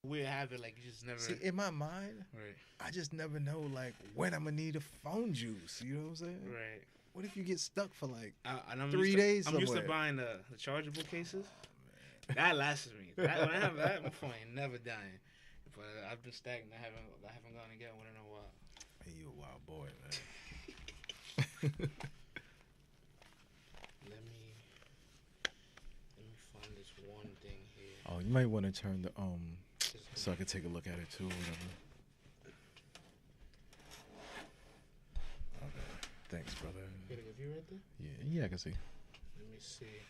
weird habit, like you just never. See, in my mind, Right. I just never know like when I'm gonna need a phone juice. You know what I'm saying? Right. What if you get stuck for like And I'm 3 used days? I'm used to somewhere? buying the chargeable cases. That lasts me. That, when I have that, my phone ain't never dying. But I've been stagnant. I haven't gone to get one in a while. Hey, you a wild boy, man. Let me find this one thing here. Oh, you might want to turn the so I can take a look at it too, or whatever. Okay. Thanks, brother. You got a view right there? Yeah, I can see. Let me see.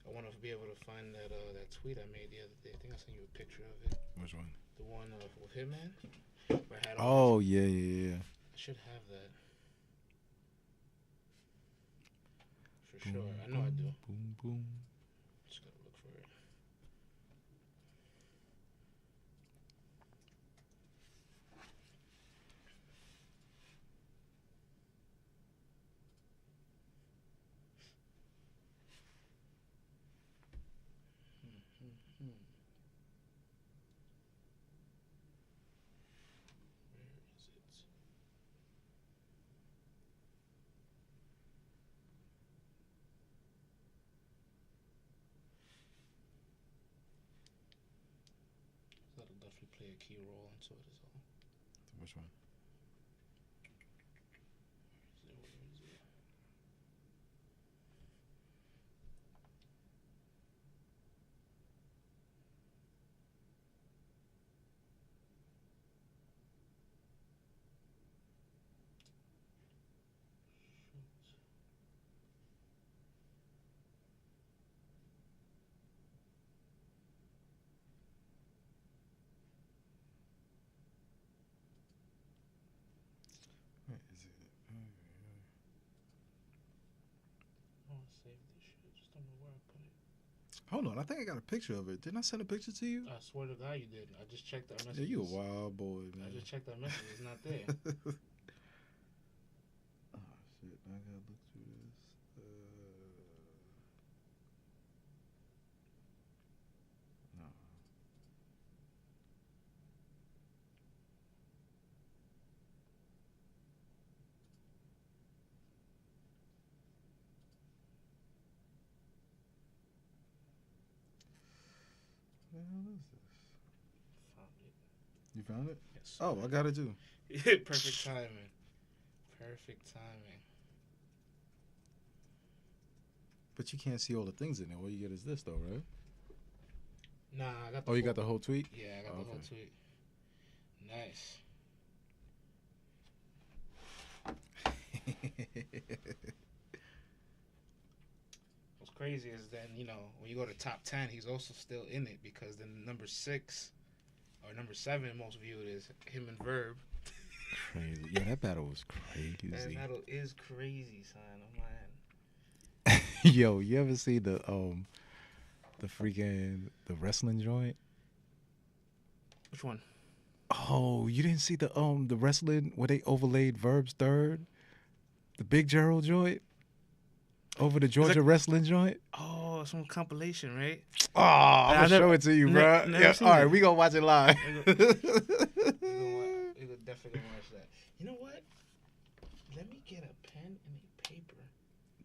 I want to be able to find that tweet I made the other day. I think I sent you a picture of it. Which one? The one with Hitman. Where I had Oh, yeah. I should have that. For Boom, sure. I know I do. Boom, boom. Just gotta look for it. That'll definitely play a key role into it as well. Which one? Where is it? Where is it? I want to save this shit. Just don't know where I put it. Hold on, I think I got a picture of it. Didn't I send a picture to you? I swear to God you did. I just checked our Yeah, messages. you a wild boy, man. I just checked our message. It's not there. Oh shit! I gotta look through this. No. What the hell is this? Found it. You found it? Yes. Oh, I got it too. Perfect timing. Perfect timing. But you can't see all the things in there. All you get is this, though, right? Nah, I got the Oh, you got the whole tweet? Yeah, I got Oh, the whole okay. tweet. Nice. What's crazy is then, when you go to top 10, he's also still in it because then number 6 or number 7 most viewed is him and Verb. Crazy. Yeah, that battle was crazy. That battle is crazy, son. I'm like, Yo, you ever see the wrestling joint? which one? Oh, you didn't see the wrestling where they overlaid Verb's third? The Big Gerald joint? Over the Georgia wrestling joint? Oh, some compilation, right? Oh, I'm gonna show it to you, bro. Yeah, all right, we gonna watch it live. We could definitely watch that. You know what? Let me get a pen and a paper.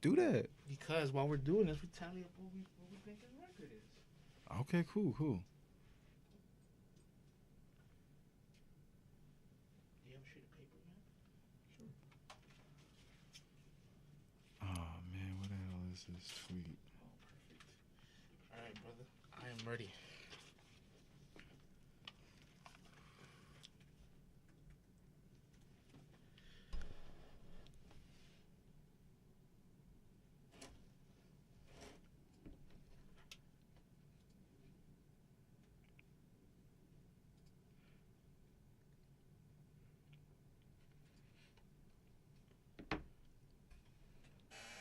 Do that. Because while we're doing this, we tally up what we think his record is. Okay, cool. Do you have a sheet of paper, man? Sure. Oh, man, what the hell is this tweet? Oh, perfect. All right, brother. I am ready.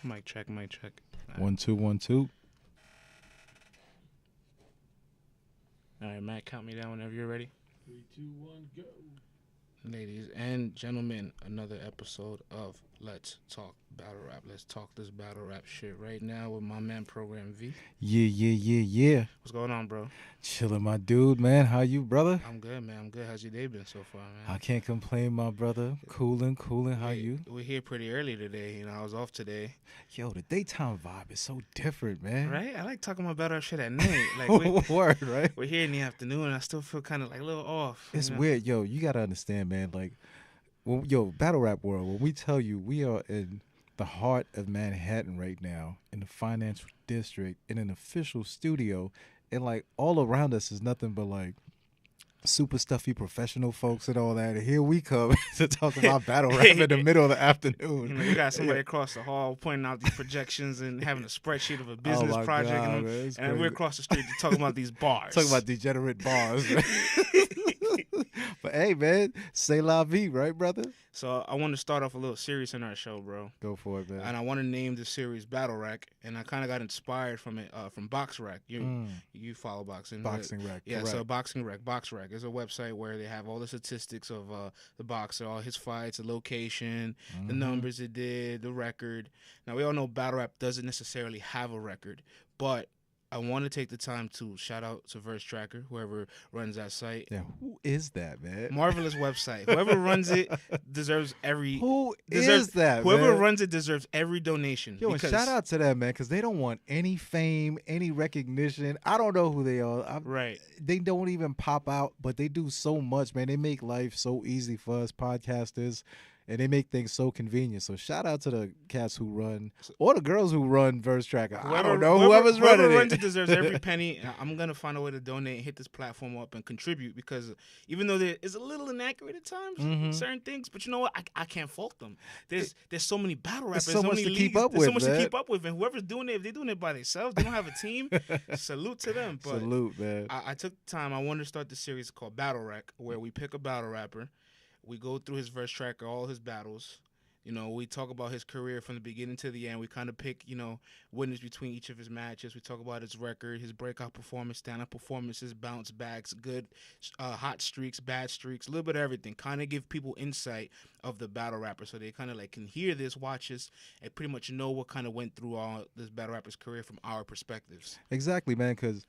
Mic check. Right. 1 2 1 2. All right, Matt, count me down whenever you're ready. 3, 2, 1, go. Ladies and gentlemen, another episode of Let's Talk Battle rap. Let's talk this battle rap shit right now with my man Program V. Yeah. What's going on, bro? Chilling, my dude, man. How you, brother? I'm good, man. I'm good. How's your day been so far, man? I can't complain, my brother. Cooling. How you? We're here pretty early today. You know, I was off today. Yo, the daytime vibe is so different, man. Right? I like talking about battle rap shit at night. Like Word, right? we're here in the afternoon, and I still feel kind of like a little off. It's you know? weird. Yo, you got to understand, man. Like, battle rap world, when we tell you we are in the heart of Manhattan right now, in the financial district, in an official studio, and like all around us is nothing but like super stuffy professional folks and all that. And here we come to talk about battle rap in the middle of the afternoon. You know, you got somebody across the hall pointing out these projections and having a spreadsheet of a business project, God, man, and we're across the street talking about these bars. Talking about degenerate bars. But hey, man, c'est la vie, right, brother? So I want to start off a little serious in our show, bro. Go for it, man. And I want to name the series Battle Rack, and I kind of got inspired from it from Box Rack. You follow boxing. Boxing Rack. Yeah, correct. so Box Rack is a website where they have all the statistics of the boxer, all his fights, the location, the numbers it did, the record. Now, we all know Battle Rap doesn't necessarily have a record, but I want to take the time to shout out to Verse Tracker, whoever runs that site. Yeah, who is that, man? Marvelous website. Whoever runs it deserves every. Whoever runs it deserves every donation. Yo, and shout out to them, man, because they don't want any fame, any recognition. I don't know who they are. Right. They don't even pop out, but they do so much, man. They make life so easy for us podcasters. And they make things so convenient. So shout out to the cats who run, or the girls who run Verse Tracker. I don't know. Whoever's running whoever runs it. it deserves every penny. I'm going to find a way to donate and hit this platform up and contribute, because even though there is a little inaccurate at times, certain things, but you know what? I can't fault them. There's so many battle rappers. There's so much to keep up with. There's so much to keep up with. And whoever's doing it, if they're doing it by themselves, they don't have a team, salute to them. But salute, man. I took the time. I wanted to start this series called Battle Rack, where we pick a battle rapper. We go through his Verse Tracker, all his battles. You know, we talk about his career from the beginning to the end. We kind of pick, winners between each of his matches. We talk about his record, his breakout performance, stand-up performances, bounce backs, good, hot streaks, bad streaks, a little bit of everything. Kind of give people insight of the battle rapper, so they kind of like can hear this, watch this, and pretty much know what kind of went through all this battle rapper's career from our perspectives. Exactly, man, because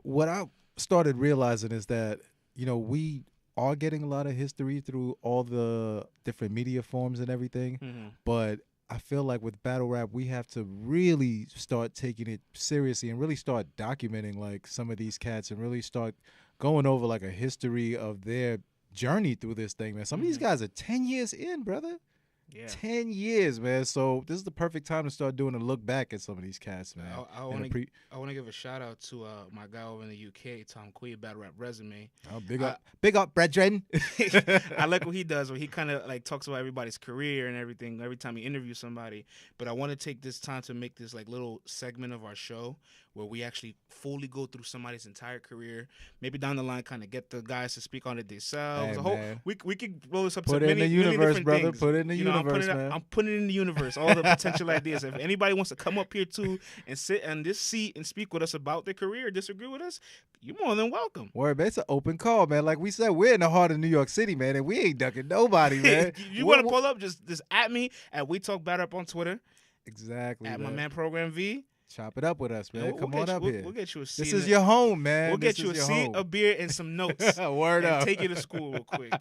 what I started realizing is that, we are getting a lot of history through all the different media forms and everything, but I feel like with battle rap, we have to really start taking it seriously and really start documenting like some of these cats and really start going over like a history of their journey through this thing, man. Some of these guys are 10 years in, brother. Yeah. 10 years, man. So this is the perfect time to start doing a look back at some of these cats, man. I want to give a shout out to my guy over in the UK, Tom Quee, Battle Rap Resume. Oh, big up, brethren. I like what he does, where he kind of like talks about everybody's career and everything every time he interviews somebody. But I want to take this time to make this like little segment of our show where we actually fully go through somebody's entire career. Maybe down the line, kind of get the guys to speak on it themselves. Hey, we could roll this up Put to it in the universe, brother. Things. Put it in the universe, man. I'm putting it in the universe. All the potential ideas. If anybody wants to come up here too and sit in this seat and speak with us about their career or disagree with us, you're more than welcome. Word, man. It's an open call, man. Like we said, we're in the heart of New York City, man, and we ain't ducking nobody, man. You want to pull up? Just at me at We Talk Battle Up on Twitter. Exactly. At my man Program V. Chop it up with us, man. Come on up here. We'll get you a seat. This is your home, man. We'll get you a seat, a beer, and some notes. Word up. Take you to school real quick.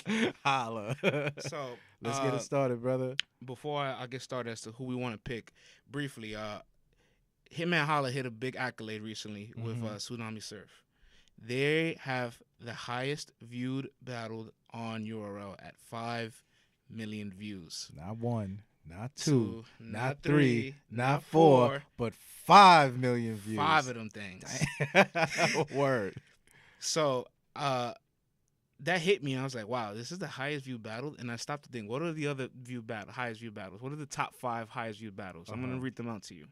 Holla. So let's get it started, brother. Before I get started as to who we want to pick, briefly, Hitman Holla hit a big accolade recently with Tsunami Surf. They have the highest viewed battle on URL at 5 million views. Not one. Not two, not three, not four, but 5 million views. 5 of them things. Word. So that hit me. I was like, wow, this is the highest viewed battle. And I stopped to think, what are the other highest viewed battles? What are the top 5 highest viewed battles? I'm going to read them out to you.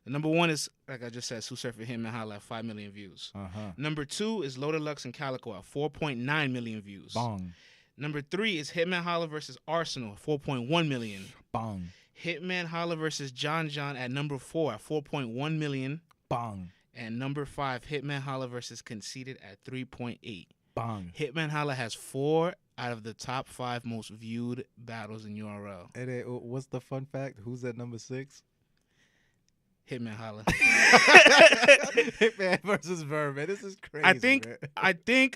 The number 1 is, like I just said, Sue Surf and Hitman Holla at 5 million views. Number 2 is Loaded Lux and Calico at 4.9 million views. Bong. Number 3 is Hitman Holla versus Arsenal, 4.1 million. Bong. Hitman Holla versus John at number 4 at 4.1 million. Bong. And number 5, Hitman Holla versus Conceited at 3.8. Bong. Hitman Holla has 4 out of the top 5 most viewed battles in URL. And what's the fun fact? Who's at number 6? Hitman Holla. Hitman versus Verb, man. This is crazy. I think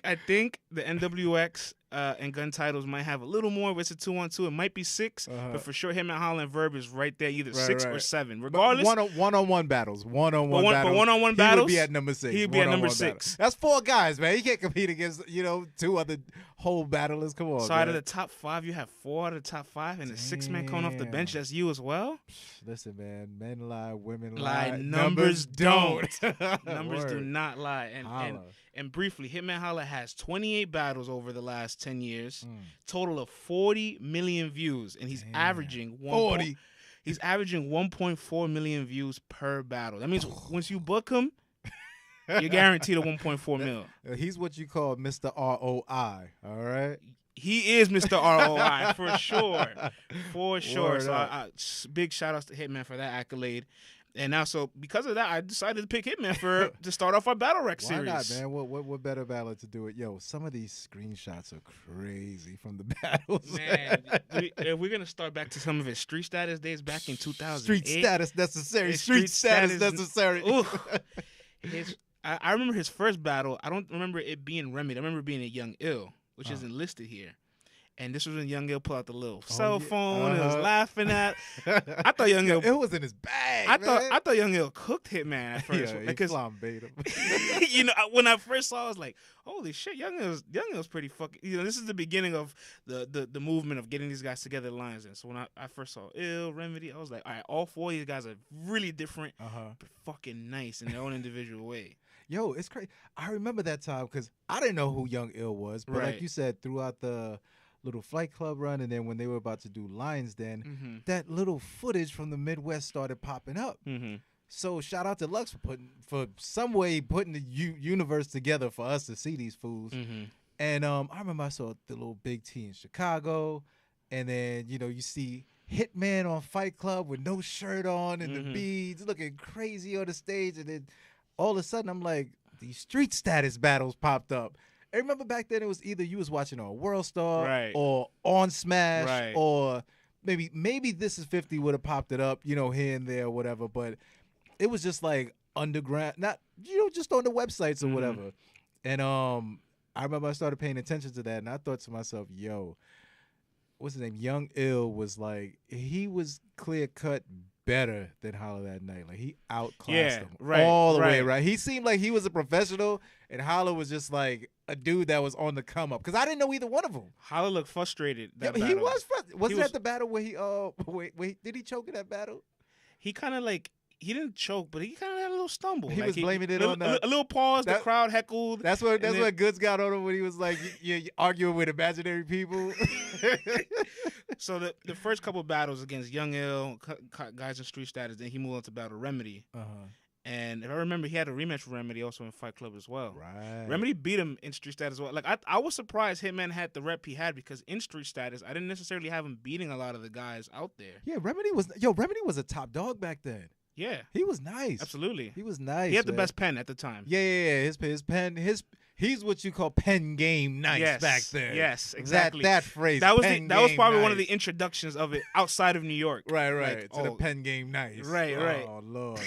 man. the NWX and gun titles might have a little more. But it's a 2-on-2. It might be 6, but for sure, Hitman Holla and Verb is right there, either 6 or 7. Regardless, one-on-one battles, one-on-one but battles. one-on-one He battles, would be at number 6. He'd be at number 6. That's 4 guys, man. You can't compete against 2 other whole battlers. Come on. So man. out of the top 5, you have 4 out of the top 5, and a 6-man coming off the bench. That's you as well. Listen, man. Men lie, women lie. lie. Numbers don't. Numbers Word. do not lie. And briefly, Hitman Holla has 28 battles over the last 10 years, total of 40 million views, and he's averaging 40. He's averaging 1.4 million views per battle. That means once you book him, you're guaranteed a 1.4 mil. He's what you call Mr. ROI. All right. He is Mr. ROI for sure, for sure. Word So big shout outs to Hitman for that accolade. And now, so because of that, I decided to pick Hitman to start off our Battle Rec series. Why not, man? What better battle to do it? Yo, some of these screenshots are crazy from the battles. Man, we're going to start back to some of his street status days back in 2008. Street status necessary. Street status necessary. I remember his first battle. I don't remember it being Remedy. I remember it being a Young Ill, which isn't listed here. And this was when Young Ill pulled out the little cell phone and was laughing at. I thought Young Ill. It was in his bag. I thought Young Ill cooked Hitman at first. Yeah, because flambéed him. you know, when I first saw it, I was like, holy shit, Young Ill's pretty fucking. You know, this is the beginning of the movement of getting these guys together in lines. And so when I first saw Ill, Remedy, I was like, all right, all 4 of these guys are really different, but fucking nice in their own individual way. Yo, it's crazy. I remember that time because I didn't know who Young Ill was, but like you said, throughout the little Flight Club run, and then when they were about to do Lions Den, that little footage from the Midwest started popping up. So shout out to Lux for some way putting the universe together for us to see these fools. And I remember I saw the little Big T in Chicago, and then you see Hitman on Fight Club with no shirt on and the beads, looking crazy on the stage, and then all of a sudden I'm like, these street status battles popped up. I remember back then it was either you was watching on World Star or on Smash or maybe This Is 50 would have popped it up, here and there or whatever, but it was just like underground, not just on the websites or whatever. And I remember I started paying attention to that, and I thought to myself, yo, what's his name? Young Ill was like, he was clear cut better than Holla that night. Like he outclassed him all the way, right? He seemed like he was a professional, and Holla was just like a dude that was on the come up. Because I didn't know either one of them. Holla looked frustrated. He was frustrated. Wasn't that the battle where he wait, did he choke in that battle? He kind of like. He didn't choke, but he kind of had a little stumble. He was blaming it on a little pause. The crowd heckled. That's what Goods got on him when he was like, you're arguing with imaginary people. So the first couple of battles against Young Ill, guys in street status, then he moved on to battle Remedy. And if I remember, he had a rematch with Remedy also in Fight Club as well. Right. Remedy beat him in street status as well. Like I was surprised Hitman had the rep he had, because in street status, I didn't necessarily have him beating a lot of the guys out there. Yeah, Remedy was a top dog back then. Yeah, he was nice. Absolutely, he was nice. He had the best pen at the time. Yeah. His pen, he's what you call pen game nice back then. Yes, exactly. That phrase. That was probably one of the introductions of it outside of New York. Right. Like, to the pen game nice. Right. Oh Lord.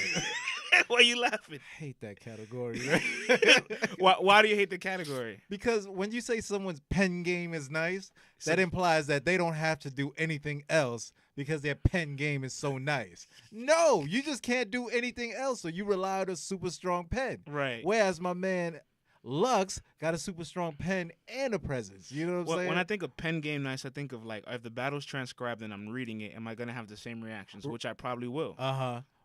Why are you laughing? I hate that category. Right? Why do you hate the category? Because when you say someone's pen game is nice, that implies that they don't have to do anything else because their pen game is so nice. No, you just can't do anything else, so you rely on a super strong pen. Right. Whereas my man Lux got a super strong pen and a presence. You know what I'm saying? When I think of pen game nice, I think of like, if the battle's transcribed and I'm reading it, am I going to have the same reactions, which I probably will.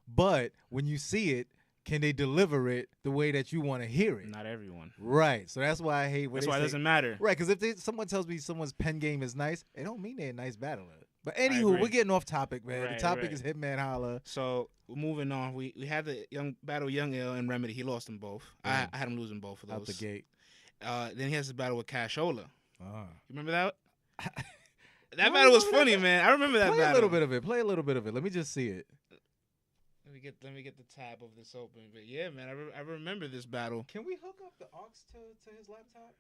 But when you see it, can they deliver it the way that you want to hear it? Not everyone. Right. So that's why I hate when That's why it doesn't matter. Right, because if someone tells me someone's pen game is nice, it don't mean they're a nice battler. But anywho, we're getting off topic, man. The topic is Hitman Holla. So moving on, we had the Young Ill and Remedy. He lost them both. I had him losing both of those. Out the gate. Then he has the battle with Cashola. You remember that? That battle was funny, man. I remember that battle. Play a little bit of it. Play a little bit of it. Let me just see it. Let me get the tab of this open. But yeah, man, I remember this battle. Can we hook up the aux to his laptop?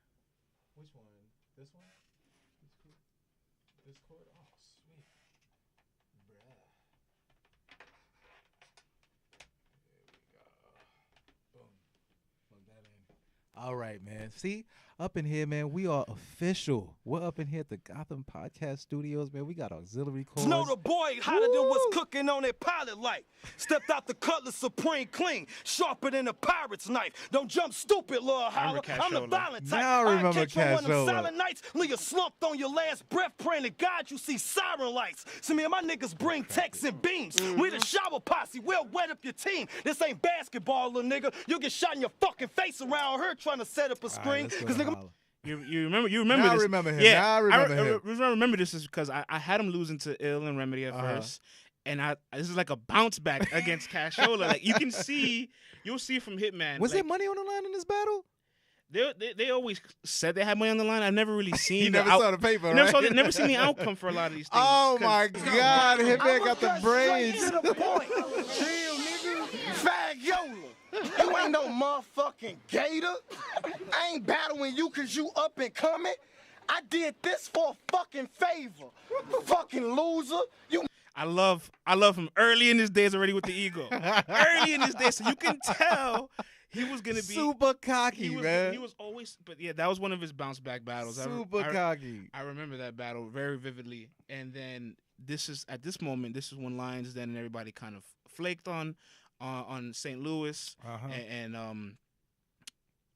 Which one? This one? Discord. Oh, sweet. Bruh. There we go. Boom. Plug that in. All right, man. See, up in here, man, we are official. We're up in here at the Gotham Podcast Studios, man. We got auxiliary cords. Know the boy hotter than what's cooking on that pilot light. Stepped out the Cutlass Supreme clean, sharper than a pirate's knife. Don't jump stupid, Lil' Holla. I'm the violent type. Now I remember catch you one of them Cashola. silent nights, leave you slumped on your last breath, praying to God you see siren lights. See me and my niggas bring texts and beams. We the shower posse, we'll wet up your team. This ain't basketball, little nigga. You'll get shot in your fucking face around her trying to set up a screen. Cause nigga. You remember Now this? I remember him. Yeah, Now I remember him. The reason I remember this is because I had him losing to Ill and Remedy at first, and this is like a bounce back against Cashola. Like you'll see from Hitman. Was like, there money on the line in this battle? They always said they had money on the line. I've never really seen. You never saw the paper, right? Never seen the outcome for a lot of these things. Oh my God, Hitman got the braids. To the point. Chill, nigga. Fagiola. You ain't no motherfucking gator. I ain't battling you cause you up and coming. I did this for a fucking favor. Fucking loser. You. I love him early in his days already with the ego. Early in his days, so you can tell he was gonna be super cocky, man. He was always, but yeah, that was one of his bounce back battles. Super cocky. I remember that battle very vividly. And then this is when Lions Den and everybody kind of flaked on St. Louis, and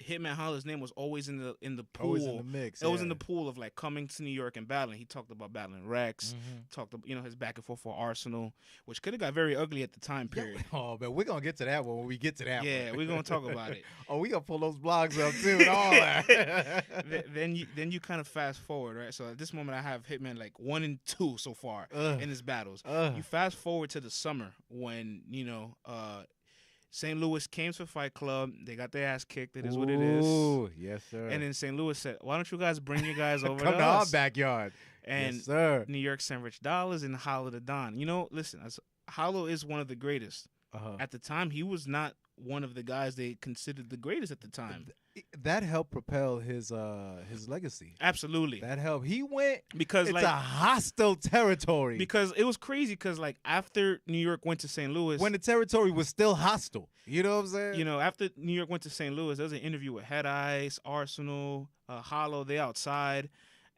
Hitman Holla's name was always in the pool. Always in the mix. It was in the pool of like coming to New York and battling. He talked about battling Rex. Talked about his back and forth for Arsenal, which could have got very ugly at the time period. Oh, but we're gonna get to that one when we get to that one. Yeah, we're gonna talk about it. Oh, we gonna pull those blogs up too and all that. then you kind of fast forward, right? So at this moment, I have Hitman like 1 and 2 so far in his battles. You fast forward to the summer when St. Louis came to Fight Club. They got their ass kicked. It is what it is. Ooh, yes, sir. And then St. Louis said, "Why don't you guys bring your guys over Come to to our us?" backyard. And yes, sir. New York sent Rich Dollars and Holla the Don. Listen, Holla is one of the greatest. At the time, he was not one of the guys they considered the greatest at the time. That helped propel his legacy. Absolutely. That helped. He went because it's a hostile territory. Because it was crazy because like after New York went to St. Louis, when the territory was still hostile. You know what I'm saying? After New York went to St. Louis, there was an interview with Head Ice, Arsenal, Hollow, they outside,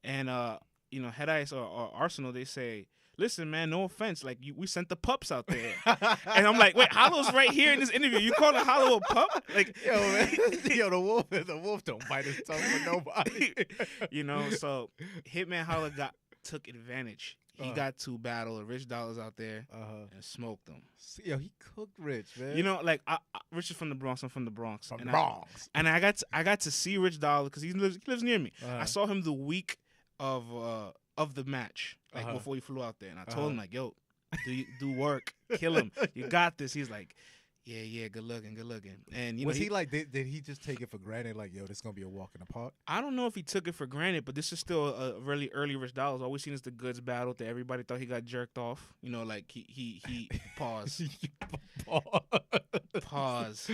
and Head Ice or Arsenal, they say, "Listen, man, no offense, like we sent the pups out there," and I'm like, "Wait, Hollow's right here in this interview. You calling Hollow a pup?" Like, yo, man, the wolf don't bite his tongue for nobody. So Hitman Holla took advantage. He got to battle Rich Dollars out there and smoked them. Yo, he cooked Rich, man. Rich is from the Bronx. I'm from the Bronx. From the Bronx. I got to see Rich Dollars because he lives near me. I saw him the week of the match, before he flew out there, and I told him like, "Yo, do work, kill him. You got this." He's like, "Yeah, good looking." And was he like, did he just take it for granted? Like, yo, this is gonna be a walk in the park. I don't know if he took it for granted, but this is still a really early Rich Dollars. Always seen as the goods battle that everybody thought he got jerked off. Like he pause. Pause.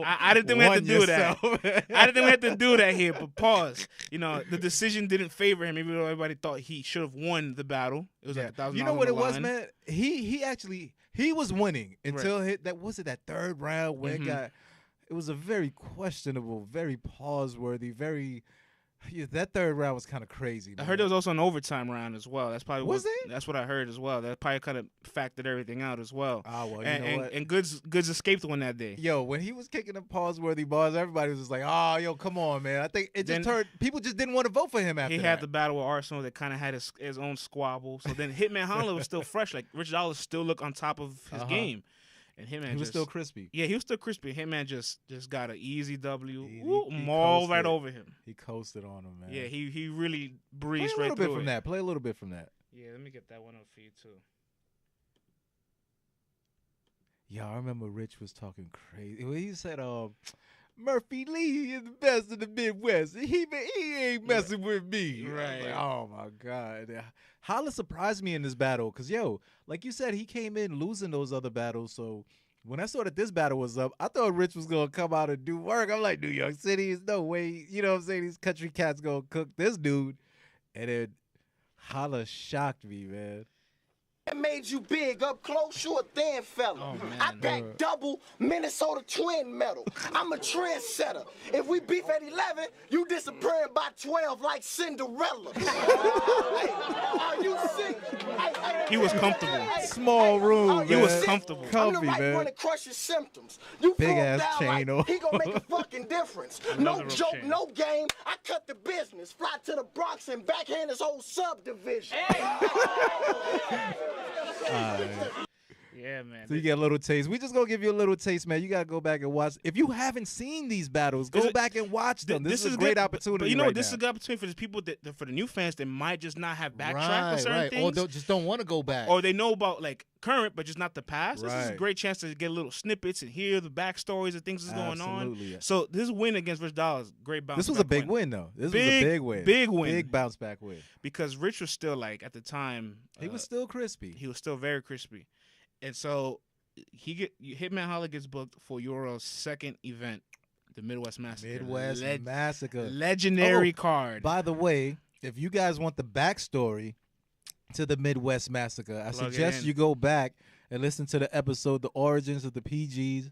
I didn't think we had to do that. I didn't think we had to do that here, but pause. The decision didn't favor him, even though everybody thought he should have won the battle. It was like $1,000. You know what it was, man? He was winning until that third round where it was a very questionable, very pause-worthy, that third round was kind of crazy. Man. I heard there was also an overtime round as well. That's probably it? That's what I heard as well. That probably kind of factored everything out as well. Ah, well, you know what? And Goods escaped one that day. Yo, when he was kicking the pause-worthy bars, everybody was just like, "Oh, yo, come on, man." I think it just turned. People just didn't want to vote for him after. He had the battle with Arsenal that kind of had his own squabble. So then Hitman Holla was still fresh. Like Rich Dollars still looked on top of his game. And Hitman was still crispy. Yeah, he was still crispy. Hitman just got an easy W. Mauled right over him. He coasted on him, man. Yeah, he really breezed Play a right through little bit from that. Play a little bit from that. Yeah, let me get that one up for you too. Yeah, I remember Rich was talking crazy. He said, Murphy Lee is the best in the Midwest. He ain't messing with me. Right. Like, oh, my God. Holla surprised me in this battle because, yo, like you said, he came in losing those other battles. So when I saw that this battle was up, I thought Rich was going to come out and do work. I'm like, New York City is no way. You know what I'm saying? These country cats going to cook this dude. And then Holla shocked me, man. That made you big up close, you a thin fella. Oh, man. I got double Minnesota twin medal. I'm a trendsetter. If we beef at 11, you disappearing by 12 like Cinderella. Hey, are you sick? He was comfortable. Small room, man. He was comfortable. I'm Comfy, the right man. one to crush your symptoms. You Big pull ass down chain on. like he gonna make a fucking difference. Another No rope joke, chain. no game. I cut the business. Fly to the Bronx and backhand his whole subdivision. Yeah, man. So you get a little taste. We just gonna give you a little taste, man. You gotta go back and watch. If you haven't seen these battles, go back and watch them. This is a great opportunity. But you know, right this now. is a good opportunity for the people for the new fans that might just not have backtracked Right, on certain right. things, Or just don't want to go back. or they know about like current but just not the past. This is a Right. great chance to get little snippets and hear the backstories of things that's going on. Absolutely. So this win against Rich Dollaz, great bounce. This was a back big win, though. This was a Big, big win. big win. Big bounce back win. because Rich was still like at the time He was still crispy. he was still very crispy, and so Hitman Holla gets booked for URL's second event, the Midwest Massacre. Midwest Massacre. Legendary Oh, card. By the way, if you guys want the backstory to the Midwest Massacre, I Plug it suggest in. you go back and listen to the episode, The Origins of the PGs,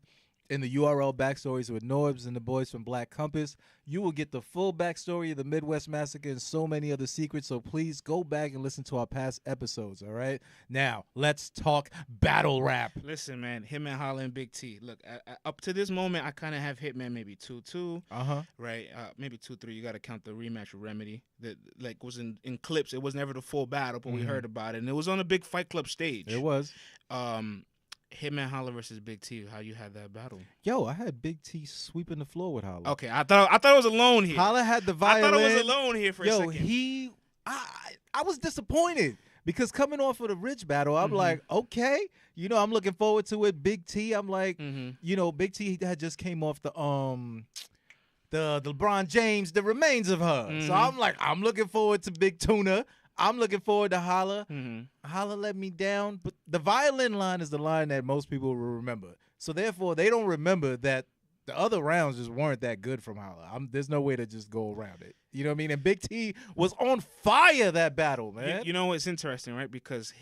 and the URL backstories with Norbs and the boys from Black Compass. You will get the full backstory of the Midwest Massacre and so many other secrets, so please go back and listen to our past episodes, all right? Now, let's talk battle rap. Listen, man, Hitman Holla and Big T. Look, up to this moment, I kind of have Hitman maybe 2-2, Uh-huh. right? Maybe 2-3. You got to count the rematch with Remedy. That like was in clips. It was never the full battle, but we heard about it, and it was on a big Fight Club stage. It was. Hitman Holla versus Big T. How you had that battle? Yo, I had Big T sweeping the floor with Holla. Okay, I thought I was alone here. Holla had the I violin. thought I was alone here for a second. I was disappointed because coming off of the Rich battle, I'm like, okay, I'm looking forward to it. Big T, I'm like, Big T had just came off the LeBron James, the remains of her. So I'm like, I'm looking forward to Big Tuna. I'm looking forward to Holla. Holla let me down, but the violin line is the line that most people will remember. So therefore, they don't remember that the other rounds just weren't that good from Holla. There's no way to just go around it. You know what I mean? And Big T was on fire that battle, man. You know what's interesting, right? Because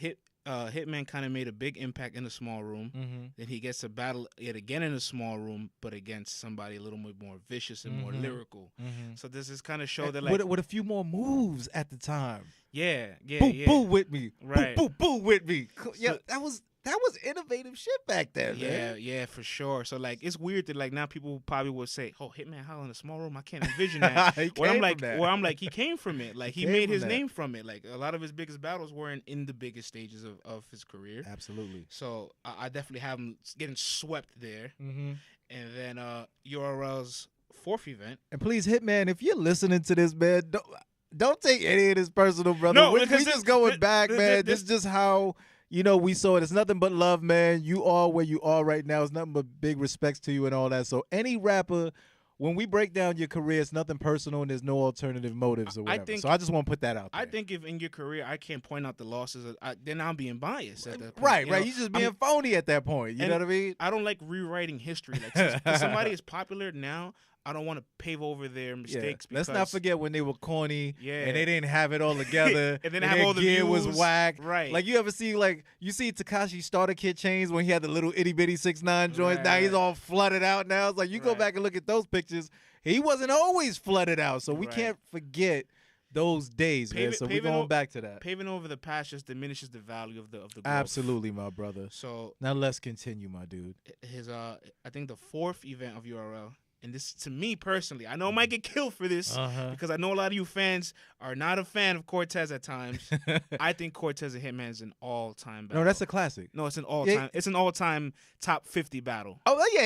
Hitman kind of made a big impact in a small room. Then he gets to battle it again in a small room, but against somebody a little bit more vicious and more lyrical. So this is kind of show that like with a few more moves at the time. yeah, Boo with me, Right. Boo with me. Yeah, that was innovative shit back then, man. Yeah, for sure. So like, it's weird that like now people probably would say, "Oh, Hitman Holla in a small room." I can't envision that. He Where I'm came like, from that. where I'm like, he came from it. Like he came made from his that. name from it. Like a lot of his biggest battles were in the biggest stages of his career. Absolutely. So I definitely have him getting swept there. Mm-hmm. And then URL's fourth event. And please, Hitman, if you're listening to this, man, don't take any of this personal, brother. No, we because just going back, man. This is just how we saw it. It's nothing but love, man. You are where you are right now. It's nothing but big respects to you and all that. So any rapper, when we break down your career, it's nothing personal and there's no alternative motives or whatever. So I just want to put that out there. I think if in your career I can't point out the losses, then I'm being biased at that point. Right. You just being phony at that point. You know what I mean? I don't like rewriting history. Like since somebody is popular now, I don't want to pave over their mistakes. Let's not forget when they were corny Yeah. and they didn't have it all together. And then and have their all the gear was views. whack. Right. Like you ever see you see Tekashi starter kit chains when he had the little itty bitty 6ix9ine joints. Right, Now he's right. all flooded out now. It's like you go Right. back and look at those pictures. He wasn't always flooded out. So we Right. can't forget those days, man. So we're going back to that. Paving over the past just diminishes the value of the growth. Absolutely, my brother. So Now let's continue, my dude. his I think the fourth event of URL. And this, to me personally, I know I might get killed for this because I know a lot of you fans are not a fan of Cortez at times. I think Cortez and Hitman is an all-time battle. No, that's a classic. No, it's an all-time. It's an all-time top 50 battle. Oh yeah,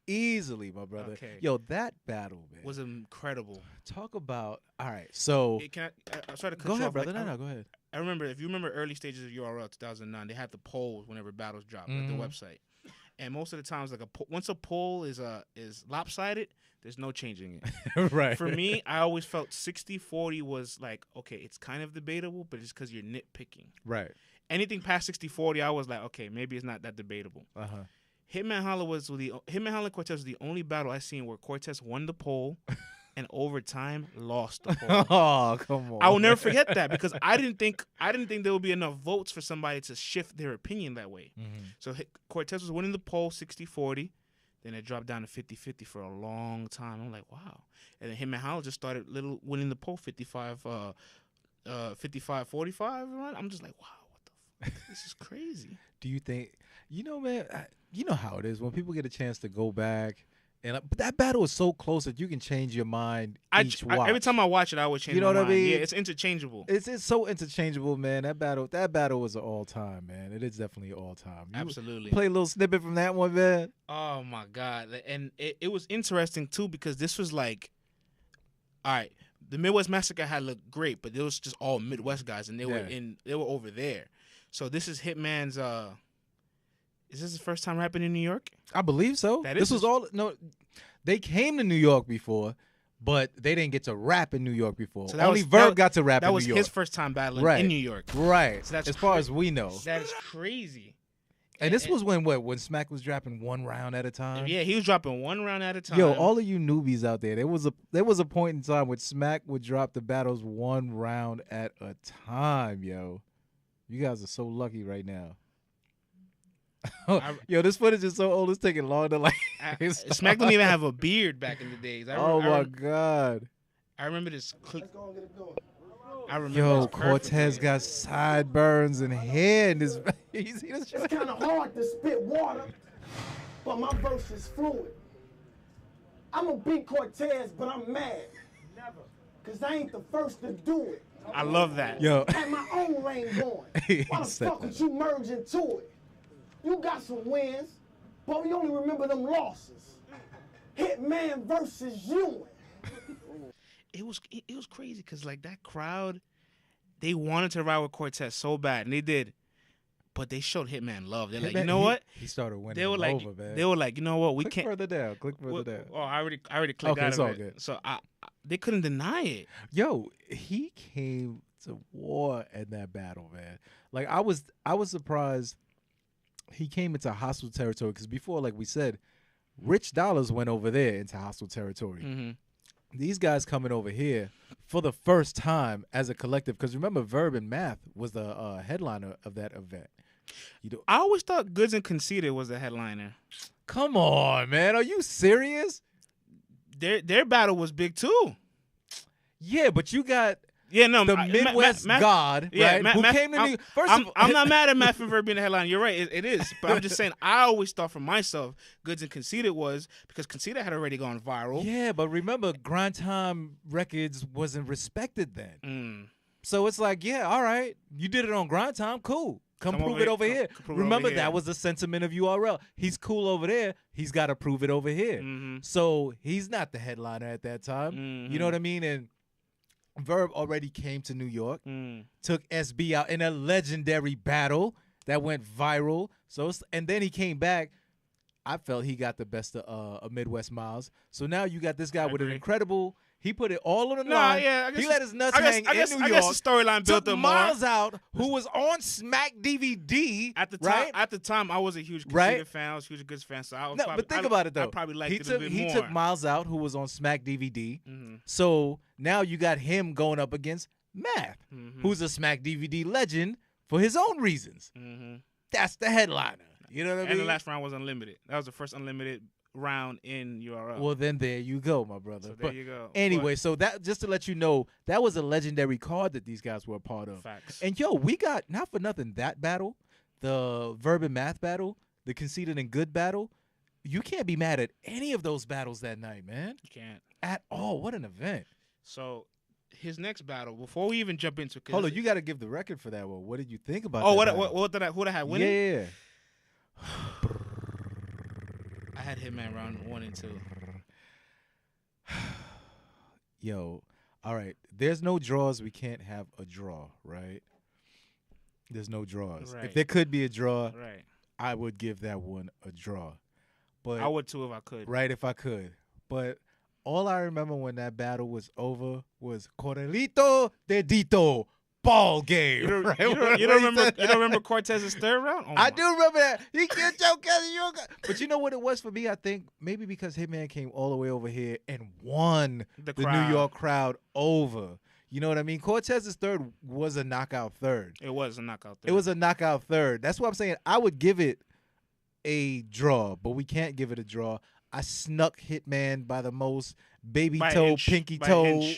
easily, my brother. Okay. Yo, that battle, man, Was incredible. talk about. All right, so I'm sorry to cut go you ahead, off. brother. Like, No, go ahead. I remember, if you remember early stages of URL 2009, they had the polls whenever battles dropped at the website. And most of the times, like once a poll is lopsided, there's no changing it. Right. For me, I always felt 60-40 was like, okay, it's kind of debatable, but it's because you're nitpicking. Right. Anything past 60-40, I was like, okay, maybe it's not that debatable. Hitman Holla and Cortez was the only battle I seen where Cortez won the poll and over time lost the poll. Oh, come on. I will never forget that because I didn't think there would be enough votes for somebody to shift their opinion that way. So Cortez was winning the poll 60-40. Then it dropped down to 50-50 for a long time. I'm like, wow. And then him and Holla just started winning the poll 55-45. I'm just like, wow, what the fuck? This is crazy. Do you think, man, you know how it is when people get a chance to go back. But that battle is so close that you can change your mind each watch. Every time I watch it, I would change my mind. You know what I mean? Yeah, it's interchangeable. It's so interchangeable, man. That battle was an all-time, man. It is definitely all-time. Absolutely. Play a little snippet from that one, man. Oh, my God. And it was interesting, too, because this was like, all right, the Midwest Massacre had looked great, but it was just all Midwest guys, and they were over there. So this is Hitman's is this his first time rapping in New York? I believe so. They came to New York before, but they didn't get to rap in New York before. So only Verb got to rap in New York. That was his first time battling in New York. Right. So that's as far as we know. That is crazy. And this was when Smack was dropping one round at a time? Yeah, he was dropping one round at a time. Yo, all of you newbies out there, there was a point in time when Smack would drop the battles one round at a time, yo. You guys are so lucky right now. Yo, this footage is so old. It's taking long to Smack didn't even have a beard back in the days. My God! I remember this clip. Let's go and get it going. I remember. Yo, Cortez got sideburns and hair in his. It's kind of hard to spit water, but my verse is fluid. I'm a beat Cortez, but I'm mad. Never. Cause I ain't the first to do it. I love that. Yo, I had my own lane going. Why the fuck would you merge into it? You got some wins, but we only remember them losses. Hitman versus Ewing. It was crazy because like that crowd, they wanted to ride with Cortez so bad, and they did, but they showed Hitman love. They're like, you know what? He started winning. They were like, over, man. They were like, you know what? We Click can't. Further down. Click further down. Oh, I already clicked out of it. Good. So they couldn't deny it. Yo, he came to war in that battle, man. Like I was surprised. He came into hostile territory because before, like we said, Rich Dollars went over there into hostile territory. Mm-hmm. These guys coming over here for the first time as a collective. Because remember, Verb and Math was the headliner of that event. I always thought Goods and Conceited was the headliner. Come on, man. Are you serious? Their battle was big too. Yeah, but you got the Midwest God, right? Who came to New York. First of all, I'm not mad at Math and Verb being the headliner. You're right, it is. But I'm just saying, I always thought for myself, Goods and Conceited was because Conceited had already gone viral. Yeah, but remember, Grind Time Records wasn't respected then. So it's like, yeah, all right, you did it on Grind Time, cool. Come prove it over here. Remember, that was the sentiment of URL. He's cool over there. He's got to prove it over here. Mm-hmm. So he's not the headliner at that time. Mm-hmm. You know what I mean? And Verb already came to New York, took SB out in a legendary battle that went viral. And then he came back. I felt he got the best of Midwest Miles. So now you got this guy with an incredible. He put it all on the line. Yeah, he let his nuts hang in New York. I guess the storyline built took up more. Miles out, who was on Smack DVD at the time. Right? At the time, I was a huge Conceited fan. I was a huge Goods fan. So I was but think about it though. I probably liked it a bit more. He took Miles out, who was on Smack DVD. So now you got him going up against Math, who's a Smack DVD legend for his own reasons. That's the headliner. You know what I mean? And the last round was unlimited. That was the first unlimited round in URL. Well, then there you go, my brother. So there you go. Anyway, so that just to let you know, that was a legendary card that these guys were a part of. Facts. And yo, we got, not for nothing, that battle, the Verb and Math battle, the Conceited and Good battle, you can't be mad at any of those battles that night, man. You can't. At all. What an event. So his next battle, before we even jump into it. Hold on, you got to give the record for that one. What did you think about that? Oh, who did I have winning? Yeah. I had Hitman round 1 and 2. Yo, all right. There's no draws. We can't have a draw, right? There's no draws. Right. If there could be a draw, right, I would give that one a draw. But I would too if I could. Right, if I could. But all I remember when that battle was over was Correlito de Dito. ball game. You don't, right? you don't remember Cortez's third round? Oh I do remember that. He killed Joe Cousin. But you know what it was for me? I think maybe because Hitman came all the way over here and won the New York crowd over. You know what I mean? Cortez's third was a knockout third. It was a knockout third. It was a knockout third. That's what I'm saying. I would give it a draw, but we can't give it a draw. I snuck Hitman by the most pinky toenail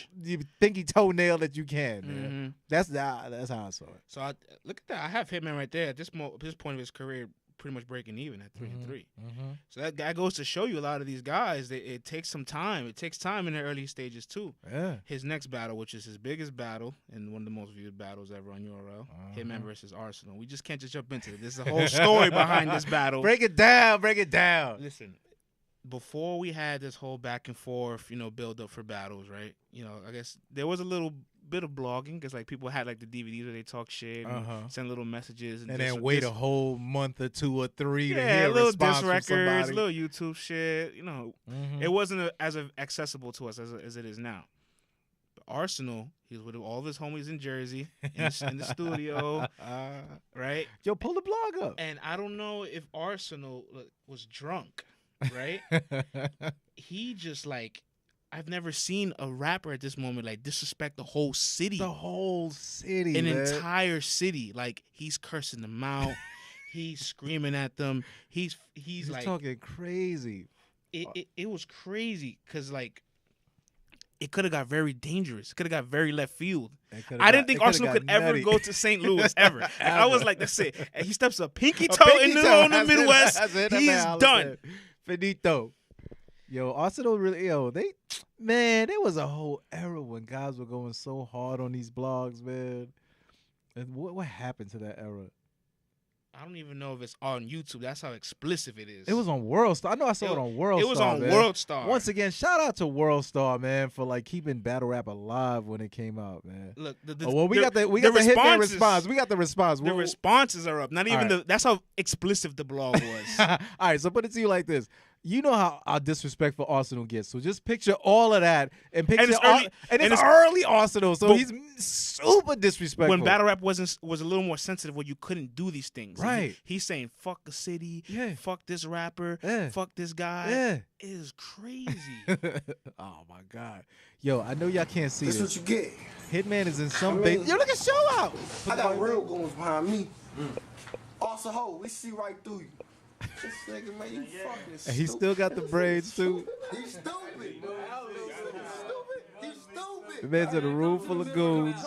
that you can, man. That's how I saw it. So look at that. I have Hitman right there at this point of his career, pretty much breaking even at 3-3. So that guy goes to show you a lot of these guys. It takes some time. It takes time in the early stages too. Yeah. His next battle, which is his biggest battle and one of the most viewed battles ever on URL, Hitman versus Arsenal. We just can't just jump into it. There's a whole story behind this battle. Break it down. Break it down. Listen. Before we had this whole back and forth, build up for battles, right? I guess there was a little bit of blogging because like people had like the DVDs where they talk shit and send little messages, and then wait a whole month or 2 or 3 to hear a little response diss records, from somebody. little YouTube shit. It wasn't as accessible to us as it is now. But Arsenal, he was with all of his homies in Jersey in the studio, right? Yo, pull the blog up. And I don't know if Arsenal was drunk. Right? He just I've never seen a rapper at this moment disrespect the whole city. The whole city, An man. entire city. He's cursing them out. He's screaming at them. He's talking crazy. It was crazy because it could have got very dangerous. It could have got very left field. I didn't think Arsenal could ever go to St. Louis ever. I was like, that's it. And he steps a pinky toe in the Midwest. He's done. Finito. Yo, Arsenal really, there was a whole era when guys were going so hard on these blogs, man. And what happened to that era? I don't even know if it's on YouTube. That's how explicit it is. It was on World Star. I know I saw it on World Star. It was on man. World Star. Once again, shout out to World Star, man, for keeping battle rap alive when it came out, man. Look, we got the Hitman response. We got the response. The responses are up. Not even that's how explicit the blog was. All right, so put it to you like this. You know how disrespectful Arsenal gets. So just picture all of that and picture it's early Arsenal. So he's super disrespectful. When battle rap was a little more sensitive, where you couldn't do these things. Right. He's saying fuck the city, fuck this rapper, fuck this guy. Yeah. It is crazy. Oh my God. Yo, I know y'all can't see this. That's what you get. Hitman is in some base. Yo, look at show out. I got real goons behind me. Also, ho, we see right through you. This nigga, man, you fucking stupid. And he still got the braids too. He's stupid. He's stupid. The man's in a room full of goons.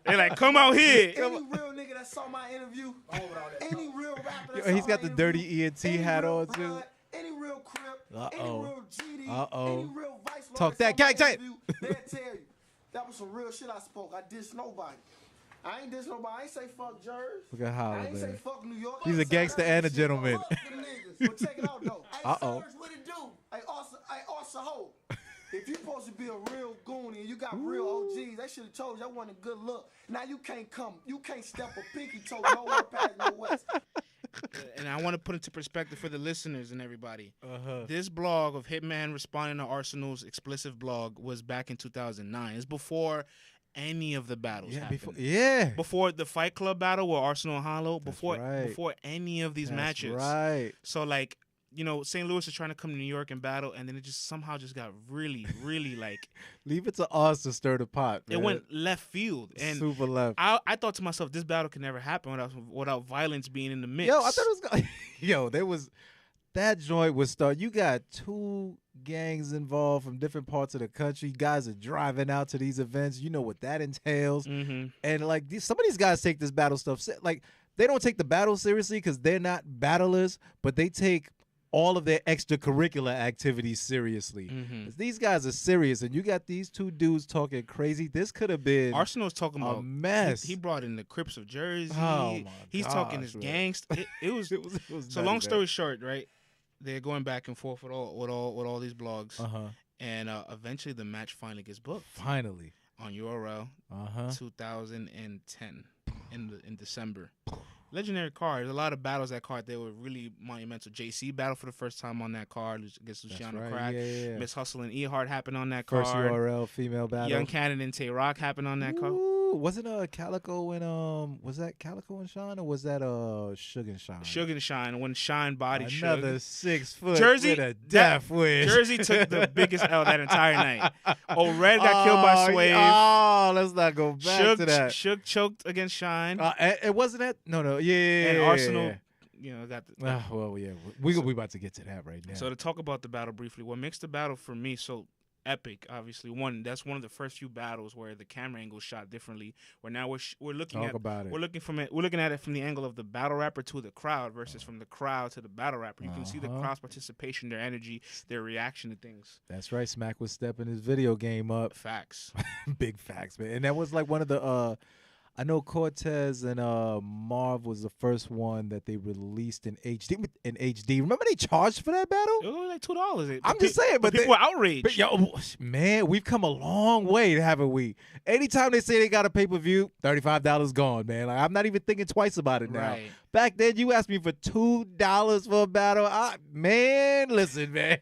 They're like, come out here. Any real nigga that saw my interview, any real rapper that He's got the dirty ENT hat on too. Any real Crip, any Uh-oh. real GD, Uh-oh. any real Vice Lord Talk that saw my gang tape. interview, they'll tell you. That was some real shit I spoke. I dissed nobody. I ain't diss nobody. I ain't say fuck Jersey. Look at Holla, I ain't say man. fuck New York. He's a gangster and a gentleman. Fuck them niggas. But check it out though. Hey, Uh-oh. Serge, what it do? Hey, also ho. If you supposed to be a real goonie and you got real OGs, they should have told you I want a good look. Now you can't step a pinky toe nowhere past no west. And I want to put into perspective for the listeners and everybody. This blog of Hitman responding to Arsenal's explicit blog was back in 2009. It's before any of the battles happened. Before the Fight Club battle with Arsenal and Holla, before any of these matches. Right. So St. Louis is trying to come to New York and battle, and then it just somehow just got really, really leave it to us to stir the pot, man. It went left field. And super left. I thought to myself, this battle can never happen without violence being in the mix. Yo, I thought it was there was that joint would start. You got 2 gangs involved from different parts of the country. Guys are driving out to these events. You know what that entails. And some of these guys take this battle stuff they don't take the battle seriously because they're not battlers, but they take all of their extracurricular activities seriously. These guys are serious, and you got these 2 dudes talking crazy. This could have been Arsenal's talking about a mess. He brought in the Crips of Jersey. Oh He's talking his gangster. It was so. Long story short, right? They're going back and forth with all these blogs, and eventually the match finally gets booked. Finally on URL, 2010 in December. legendary card. There's a lot of battles that card. They were really monumental. JC battled for the first time on that card against Luciano right. Crack. Yeah. Miss Hustle and E-Hart happened on that First card. URL female battle. Young Cannon and Tay Rock happened on that card. Wasn't Calico and was that Calico and Shine, or was that Suge and Shine? Suge and Shine, when Shine bodied Another Suge. 6 foot Jersey, with a death wish. Jersey took the biggest L that entire night. Red got killed by Swave. Oh, let's not go back to that. Suge choked against Shine. It wasn't that. No. Yeah. And Arsenal, got the. Well, yeah. We about to get to that right now. So to talk about the battle briefly, what makes the battle for me so epic, obviously, that's one of the first few battles where the camera angle shot differently. Where now we're looking Talk about it. We're looking at it from the angle of the battle rapper to the crowd versus from the crowd to the battle rapper. You can see the crowd's participation, their energy, their reaction to things. That's right. Smack was stepping his video game up. Facts. Big facts, man. And that was like one of the I know Cortez and Marv was the first one that they released in HD. Remember they charged for that battle? It was like $2. I'm just saying, but people were outraged. But yo, man, we've come a long way, haven't we? Anytime they say they got a pay-per-view, $35 gone, man. Like, I'm not even thinking twice about it now. Right. Back then, you asked me for $2 for a battle. Man, listen, man,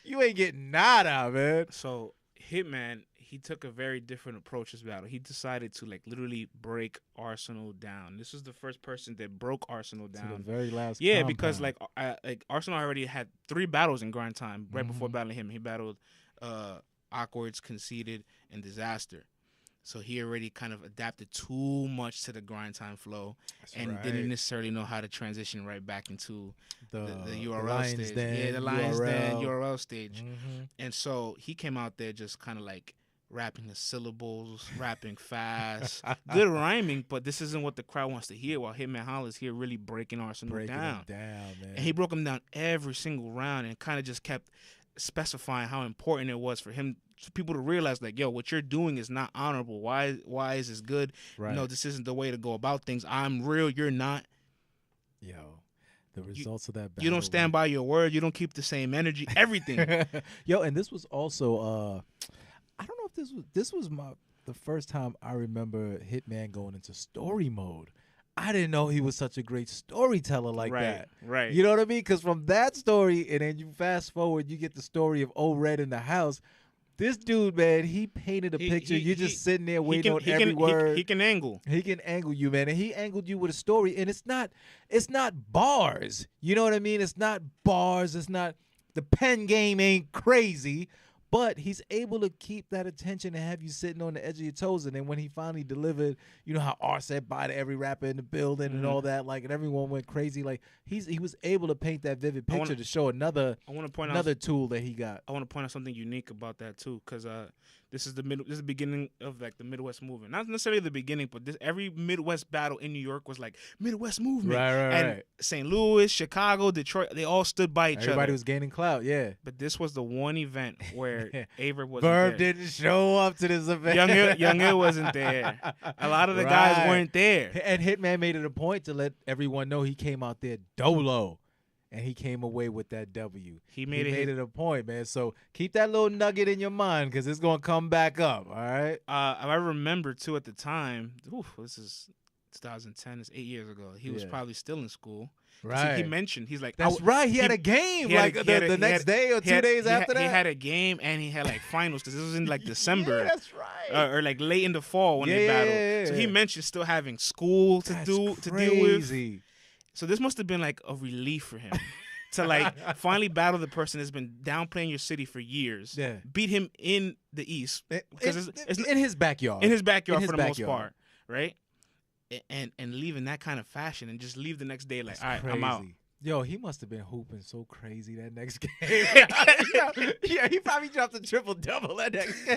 you ain't getting nada, man. So Hitman, he took a very different approach to this battle. He decided to literally break Arsenal down. This was the first person that broke Arsenal down. To the very last compound. Because Arsenal already had 3 battles in grind time right before battling him. He battled Awkwards, Conceited, and Disaster. So he already kind of adapted too much to the grind time flow didn't necessarily know how to transition right back into the URL stage. The Lions Den, URL stage. And so he came out there just kind of rapping the syllables, rapping fast, good rhyming, but this isn't what the crowd wants to hear. While Hitman Holla is here really breaking Arsenal down. Man. And he broke him down every single round and kind of just kept specifying how important it was for people to realize, yo, what you're doing is not honorable. Why is this good? Right. No, this isn't the way to go about things. I'm real, you're not. Yo, the results of that battle. You don't stand by your word. You don't keep the same energy. Everything. Yo, and this was also I don't know if this was the first time I remember Hitman going into story mode. I didn't know he was such a great storyteller like that. Right. You know what I mean? Because from that story, and then you fast forward, you get the story of Old Red in the house. This dude, man, he painted a picture. You're just sitting there waiting on every word. He can angle. He can angle you, man. And he angled you with a story. And it's not bars. You know what I mean? It's not bars. It's not, the pen game ain't crazy. But he's able to keep that attention and have you sitting on the edge of your toes. And then when he finally delivered, you know how R said bye to every rapper in the building and all that, and everyone went crazy. He was able to paint that vivid picture to show another tool that he got. I want to point out something unique about that too, because this is the beginning of the Midwest movement. Not necessarily the beginning, but every Midwest battle in New York was Midwest movement. Right. St. Louis, Chicago, Detroit, they all stood by each other. Everybody was gaining clout, yeah. But this was the one event where Aver wasn't Verb there. didn't show up to this event. Young Il wasn't there. A lot of the guys weren't there. And Hitman made it a point to let everyone know he came out there dolo. And he came away with that W. He made it a point, man. So keep that little nugget in your mind because it's going to come back up, all right? I remember, too, at the time, this is 2010, it's 8 years ago. He was probably still in school. Right. He mentioned, he's like... That's right. He had a game the next day or 2 days after that. He had a game and he had finals because this was in December. Yeah, that's right. Or late in the fall when they battled. Yeah. So he mentioned still having school to deal with. So this must have been a relief for him to finally battle the person that's been downplaying your city for years. Yeah. Beat him in the East. It's in his backyard. In his backyard for the most part, right? And leave in that kind of fashion and just leave the next day all right, crazy. I'm out. Yo, he must have been hooping so crazy that next game. Yeah, he probably dropped a triple-double that next game.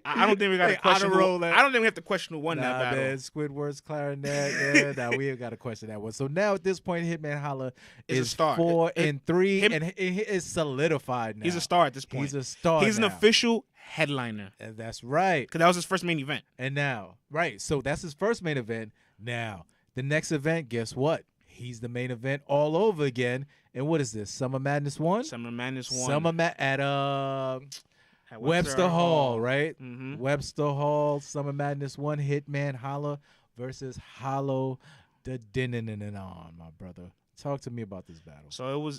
I don't think we got to question. I don't think we have to question who won that battle. Man, Squidward's clarinet. Nah, we ain't got to question that one. So now at this point, Hitman Holla is 4-3, and he is solidified now. He's a star at this point. He's a star. He's an official headliner. And that's right. Because that was his first main event. And now, so that's his first main event. Now, the next event, guess what? He's the main event all over again. And what is this? Summer Madness 1? Summer Madness 1. At Webster Hall, right? Mm-hmm. Webster Hall, Summer Madness 1, Hitman Holla versus Hollow my brother. Talk to me about this battle. So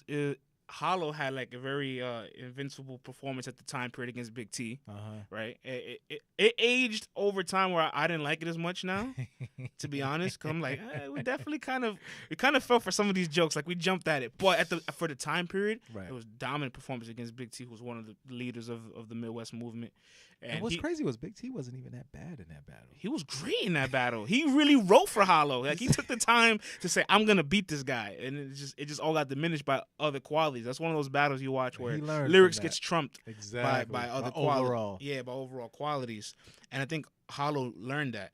Hollow had like a very invincible performance at the time period against Big T, right? It aged over time where I didn't like it as much now, to be honest. Cause I'm like, we definitely kind of fell for some of these jokes, like we jumped at it. But for the time period, it was dominant performance against Big T, who was one of the leaders of the Midwest movement. And what's crazy was Big T wasn't even that bad in that battle. He was great in that battle. He really wrote for Hollow. Like he took the time to say, "I'm gonna beat this guy," and it just all got diminished by other qualities. That's one of those battles you watch where lyrics gets trumped by other qualities. Yeah, by overall qualities. And I think Hollow learned that.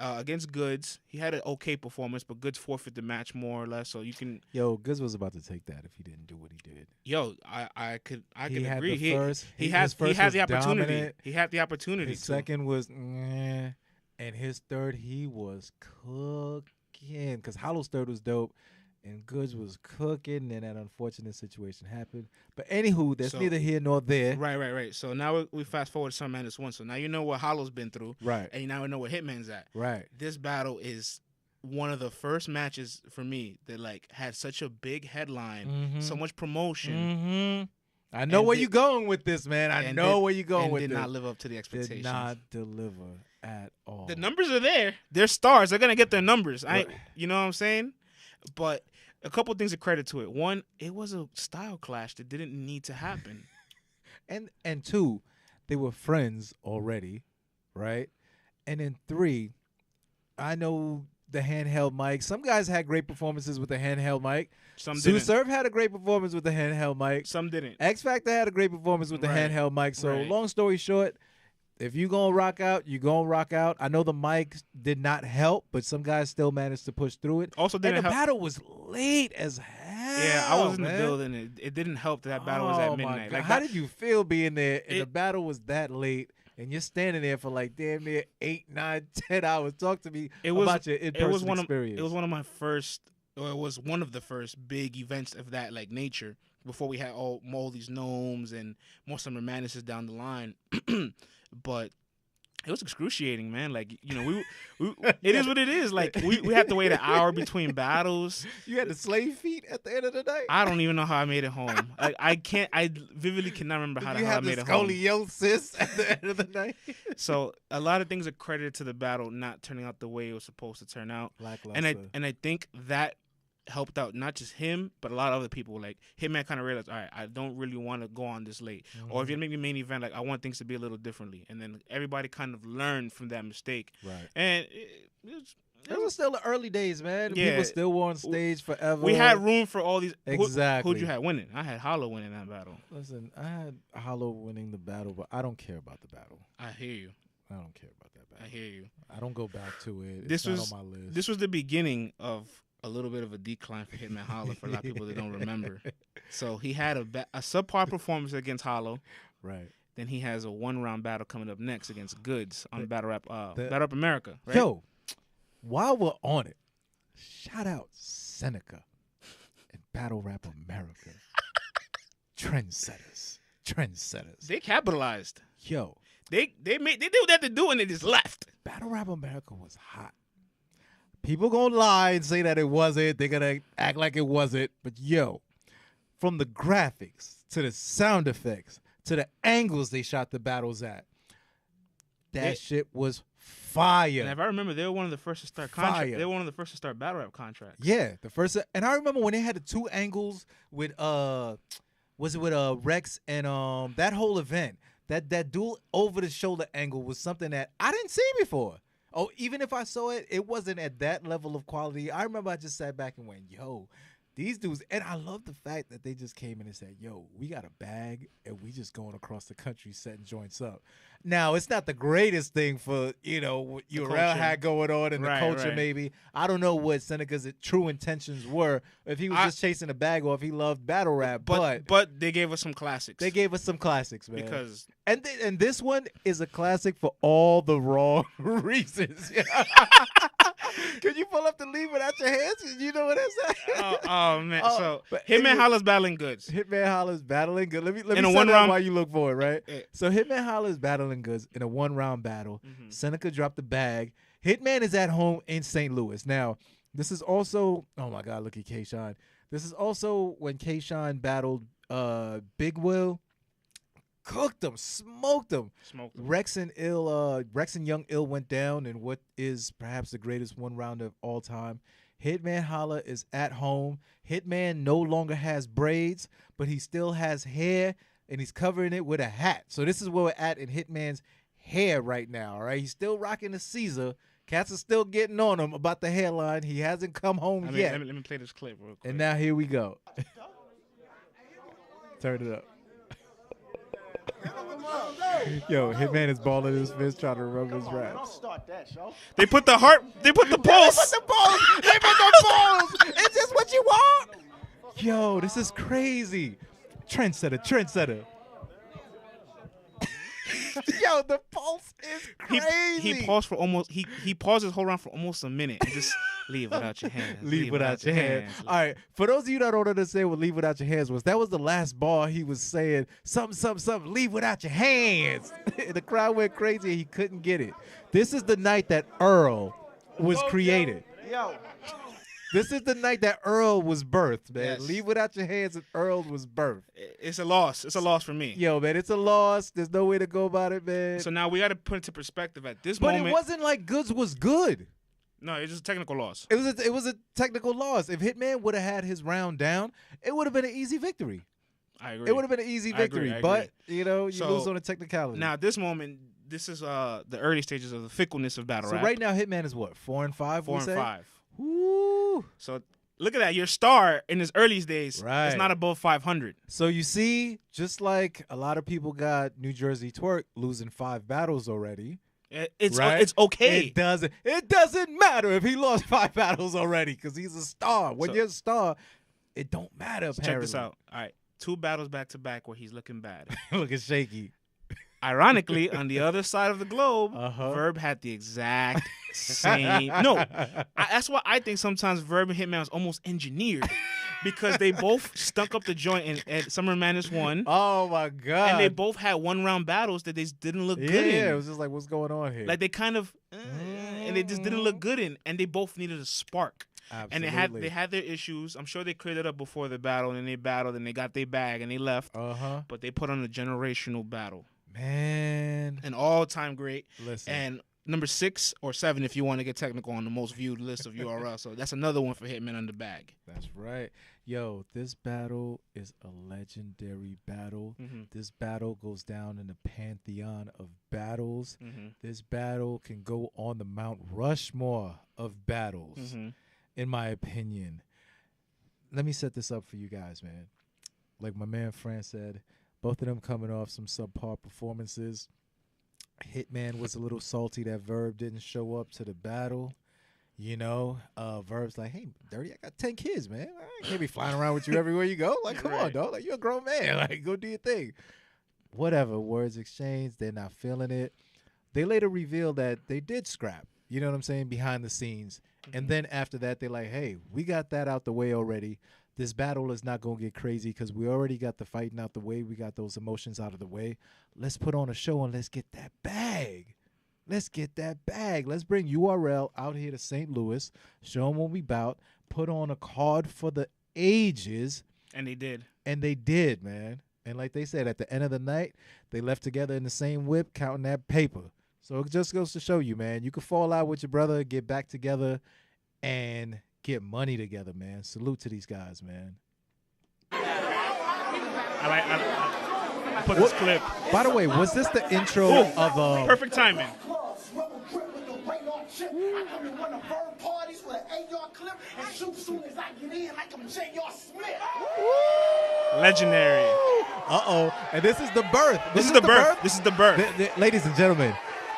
Against Goods, he had an okay performance, but Goods forfeit the match more or less. So you can. Yo, Goods was about to take that if he didn't do what he did. Yo, I could agree. He had the opportunity. Dominant. He had the opportunity. His second was, and his third he was cooking. Because Hollow's third was dope, and Goods was cooking, and that unfortunate situation happened. But anywho, that's neither here nor there. Right. So now we fast forward to Summer Madness 1. So now you know what Hollow's been through. Right. And now you know where Hitman's at. Right. This battle is one of the first matches for me that like had such a big headline, so much promotion. I know where you're going with this, man. I know where you're going with this. Did not live up to the expectations. Did not deliver at all. The numbers are there. They're stars. They're gonna get their numbers. You know what I'm saying? But a couple things of credit to it. One, it was a style clash that didn't need to happen. And two, they were friends already, right? And then three, I know the handheld mic. Some guys had great performances with the handheld mic. Some Sue didn't. Surf had a great performance with the handheld mic. Some didn't. X Factor had a great performance with the handheld mic. So long story short, if you gonna rock out, you gonna rock out. I know the mic did not help, but some guys still managed to push through it. Also didn't and the help. battle was late as hell. Yeah, I was in the building. It didn't help that battle was at midnight. Like, how did you feel being there and the battle was that late? And you're standing there for like damn near 8, 9, 10 hours. Talk to me about your in-person experience. It was one of my first, or it was one of the first big events of that like nature. Before we had all these gnomes and more Summer Madnesses down the line, but it was excruciating, man. Like, you know, we it is what it is. Like we had to wait an hour between battles. You had the slave feet at the end of the night. I don't even know how I made it home. Like I vividly cannot remember how I made it home. You had the scoliosis at the end of the night. So a lot of things are credited to the battle not turning out the way it was supposed to turn out. Lackluster. And I think that helped out not just him, but a lot of other people. Like Hitman kind of realized, all right, I don't really want to go on this late. Or if you make me main event, like I want things to be a little differently. And then everybody kind of learned from that mistake. Right. And it was still the early days, man. Yeah, people still were on stage forever. We had room for all these. Exactly. Who'd you have winning? I had Holla winning that battle. Listen, I had Holla winning the battle, but I don't care about the battle. I hear you. I don't care about that battle. I hear you. I don't go back to it. It's not on my list. This was the beginning of a little bit of a decline for Hitman Holla for a lot of people that don't remember. So he had a subpar performance against Hollow. Right. Then he has a 1-round battle coming up next against Goods on Battle Rap America. Right? Yo, while we're on it, shout out Seneca and Battle Rap America. Trendsetters. They capitalized. Yo. They did what they had to do and they just left. Battle Rap America was hot. People gonna lie and say that it wasn't. They're gonna act like it wasn't. But yo, from the graphics to the sound effects to the angles they shot the battles at, that shit was fire. And if I remember, they were one of the first to start contract. They were one of the first to start battle rap contracts. Yeah, the first. And I remember when they had the 2 angles with was it with Rex and that whole event. That dual over the shoulder angle was something that I didn't see before. Oh, even if I saw it, it wasn't at that level of quality. I remember I just sat back and went, yo, these dudes. And I love the fact that they just came in and said, yo, we got a bag and we just going across the country setting joints up. Now, it's not the greatest thing for, you know, what URL had going on in the culture maybe. I don't know what Seneca's true intentions were, if he was just chasing a bag or if he loved battle rap. But they gave us some classics. They gave us some classics, man. Because and this one is a classic for all the wrong reasons. Can you pull up the lead without your hands? You know what I'm saying? Oh man. So Hitman Holla's battling Goods. Hitman Holla's battling Goods. Let me set that while you look for it, right? Yeah. So Hitman Holla's battling Goods in a 1-round battle. Seneca dropped the bag. Hitman is at home in St. Louis. Now, This is also, oh my God, look at K-Shine. This is also when K-Shine battled Big Will. Cooked him, smoked him. Rex and Young Ill went down in what is perhaps the greatest one rounder of all time. Hitman Holla is at home. Hitman no longer has braids, but he still has hair, and he's covering it with a hat. So this is where we're at in Hitman's hair right now, all right? He's still rocking the Caesar. Cats are still getting on him about the hairline. He hasn't come home yet. Let me play this clip real quick. And now here we go. Turn it up. Yo, Hitman is balling his fist trying to rub his raps. Don't start that, yo. They put the heart. They put the pulse. They put the balls. Is this what you want? Yo, this is crazy. Trendsetter. Yo, the pulse is crazy. He paused for almost. He paused his whole round for almost a minute. And just leave without your hands. Leave without your hands. All right. For those of you that don't understand what leave without your hands was, that was the last bar he was saying something. Leave without your hands. The crowd went crazy. And he couldn't get it. This is the night that Earl was created. Yo. This is the night that Earl was birthed, man. Yes. Leave without your hands and Earl was birthed. It's a loss. It's a loss for me. Yo, man, it's a loss. There's no way to go about it, man. So now we got to put it into perspective at this But moment. it wasn't like Goods was good. No, it's just a technical loss. It was a technical loss. If Hitman would have had his round down, it would have been an easy victory. I agree. It would have been an easy victory. I agree. But, you know, you So, lose on a technicality. Now, at this moment, this is the early stages of the fickleness of battle so rap. right now, Hitman is what, 4 and 5? 4 and 5. Woo. So look at that. Your star in his early days Right. is not above 500. So you see, just like a lot of people got New Jersey Twerk losing 5 battles already. It's right? it's okay. It doesn't matter if he lost 5 battles already because he's a star. When you're a star, it don't matter. So check this out. All right, 2 battles back to back where he's looking bad. Looking shaky. Ironically, on the other side of the globe, Verb had the exact same. No, that's why I think sometimes Verb and Hitman was almost engineered because they both stunk up the joint at Summer Madness 1. Oh my God! And they both had 1-round battles that they didn't look good in. Yeah, it was just like, what's going on here? Like they kind of, and they just didn't look good in, and they both needed a spark. Absolutely. And they had their issues. I'm sure they cleared it up before the battle, and then they battled, and they got their bag, and they left. But they put on a generational battle. Man, An all-time great. Listen. And number 6 or 7, if you want to get technical, on the most viewed list of URL. So that's another one for Hitman on the bag. That's right. Yo, this battle is a legendary battle. This battle goes down in the pantheon of battles. This battle can go on the Mount Rushmore of battles, in my opinion. Let me set this up for you guys, man. Like my man Fran said, both of them coming off some subpar performances. Hitman was a little salty that Verb didn't show up to the battle. You know, Verb's like, hey, Dirty, I got 10 kids, man. I can't be flying around with you everywhere you go. Like, come on, dog. Like, you're a grown man. Like, go do your thing. Whatever. Words exchanged. They're not feeling it. They later revealed that they did scrap. You know what I'm saying? Behind the scenes. And then after that, they're like, hey, we got that out the way already. This battle is not going to get crazy because we already got the fighting out the way. We got those emotions out of the way. Let's put on a show and let's get that bag. Let's get that bag. Let's bring URL out here to St. Louis, show them what we bout, put on a card for the ages. And they did. And they did, man. And like they said, at the end of the night, they left together in the same whip counting that paper. So it just goes to show you, man, you can fall out with your brother, get back together, and get money together, man. Salute to these guys, man. I put this clip. By the way, was this the intro of perfect timing? Legendary. And this is the birth. This is the birth. This is the birth. Ladies and gentlemen,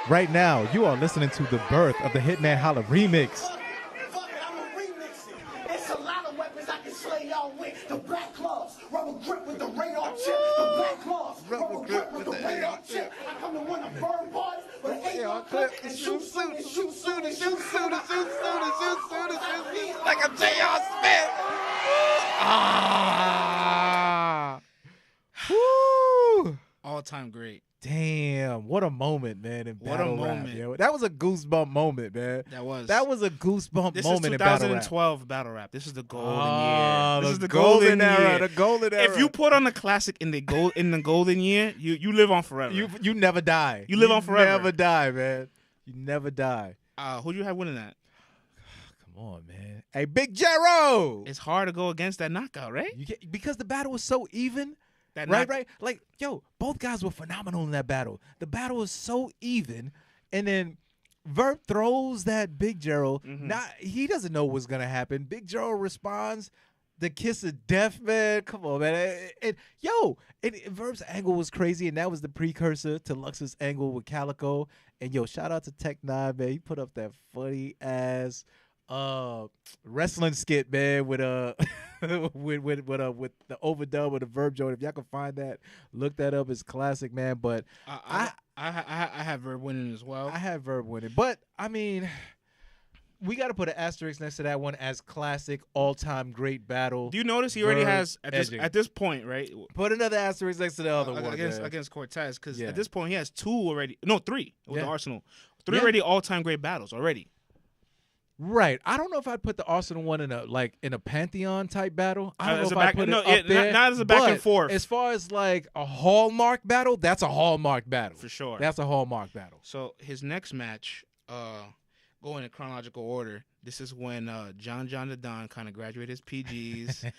right now, you are listening to the birth of the Hitman Holla remix. The black gloves, rubber grip with the radar chip. The black gloves, rubber grip with the radar chip. I come to win a burn party with an AR clip and shoot soon and shoot soon and shoot soon and shoot soon and shoot soon and shoot soon like I'm J.R. Smith. Ah. Woo. All time great. Damn, what a moment, man! In What a battle rap, moment. yo. That was a goosebump moment, man. That was a goosebump This moment is in battle rap. 2012 battle rap. This is the golden Oh, year. This the is the golden era. year. The golden era. If you put on a classic in the golden year, you live on forever. you never die. You live on forever. Never die, man. You never die. Who do you have winning that? Come on, man. Hey, Big Jero. It's hard to go against that knockout, right? Because the battle was so even. Right. Like, yo, both guys were phenomenal in that battle. The battle was so even, and then Verb throws that Big Jero. He doesn't know what's gonna happen. Big Jero responds, the kiss of death, man. Come on, man. And Verb's angle was crazy, and that was the precursor to Lux's angle with Calico. And yo, shout out to Tech 9, man. He put up that funny ass wrestling skit, man, with with the overdub of the Verb joint. If y'all can find that, look that up. It's classic, man. But I have Verb winning as well. I have Verb winning, but I mean, we got to put an asterisk next to that one as classic, all-time great battle. Do you notice he already has at this point, right? Put another asterisk next to the other one against Cortez, because at this point he has three with the Arsenal, three already all-time great battles already. Right. I don't know if I'd put the Arsenal one in a Pantheon type battle. I don't know if I'd put it up there. Not as a back and forth. As far as like a Hallmark battle, that's a Hallmark battle. For sure. That's a Hallmark battle. So his next match, going in chronological order, this is when John the Don kind of graduated his PGs.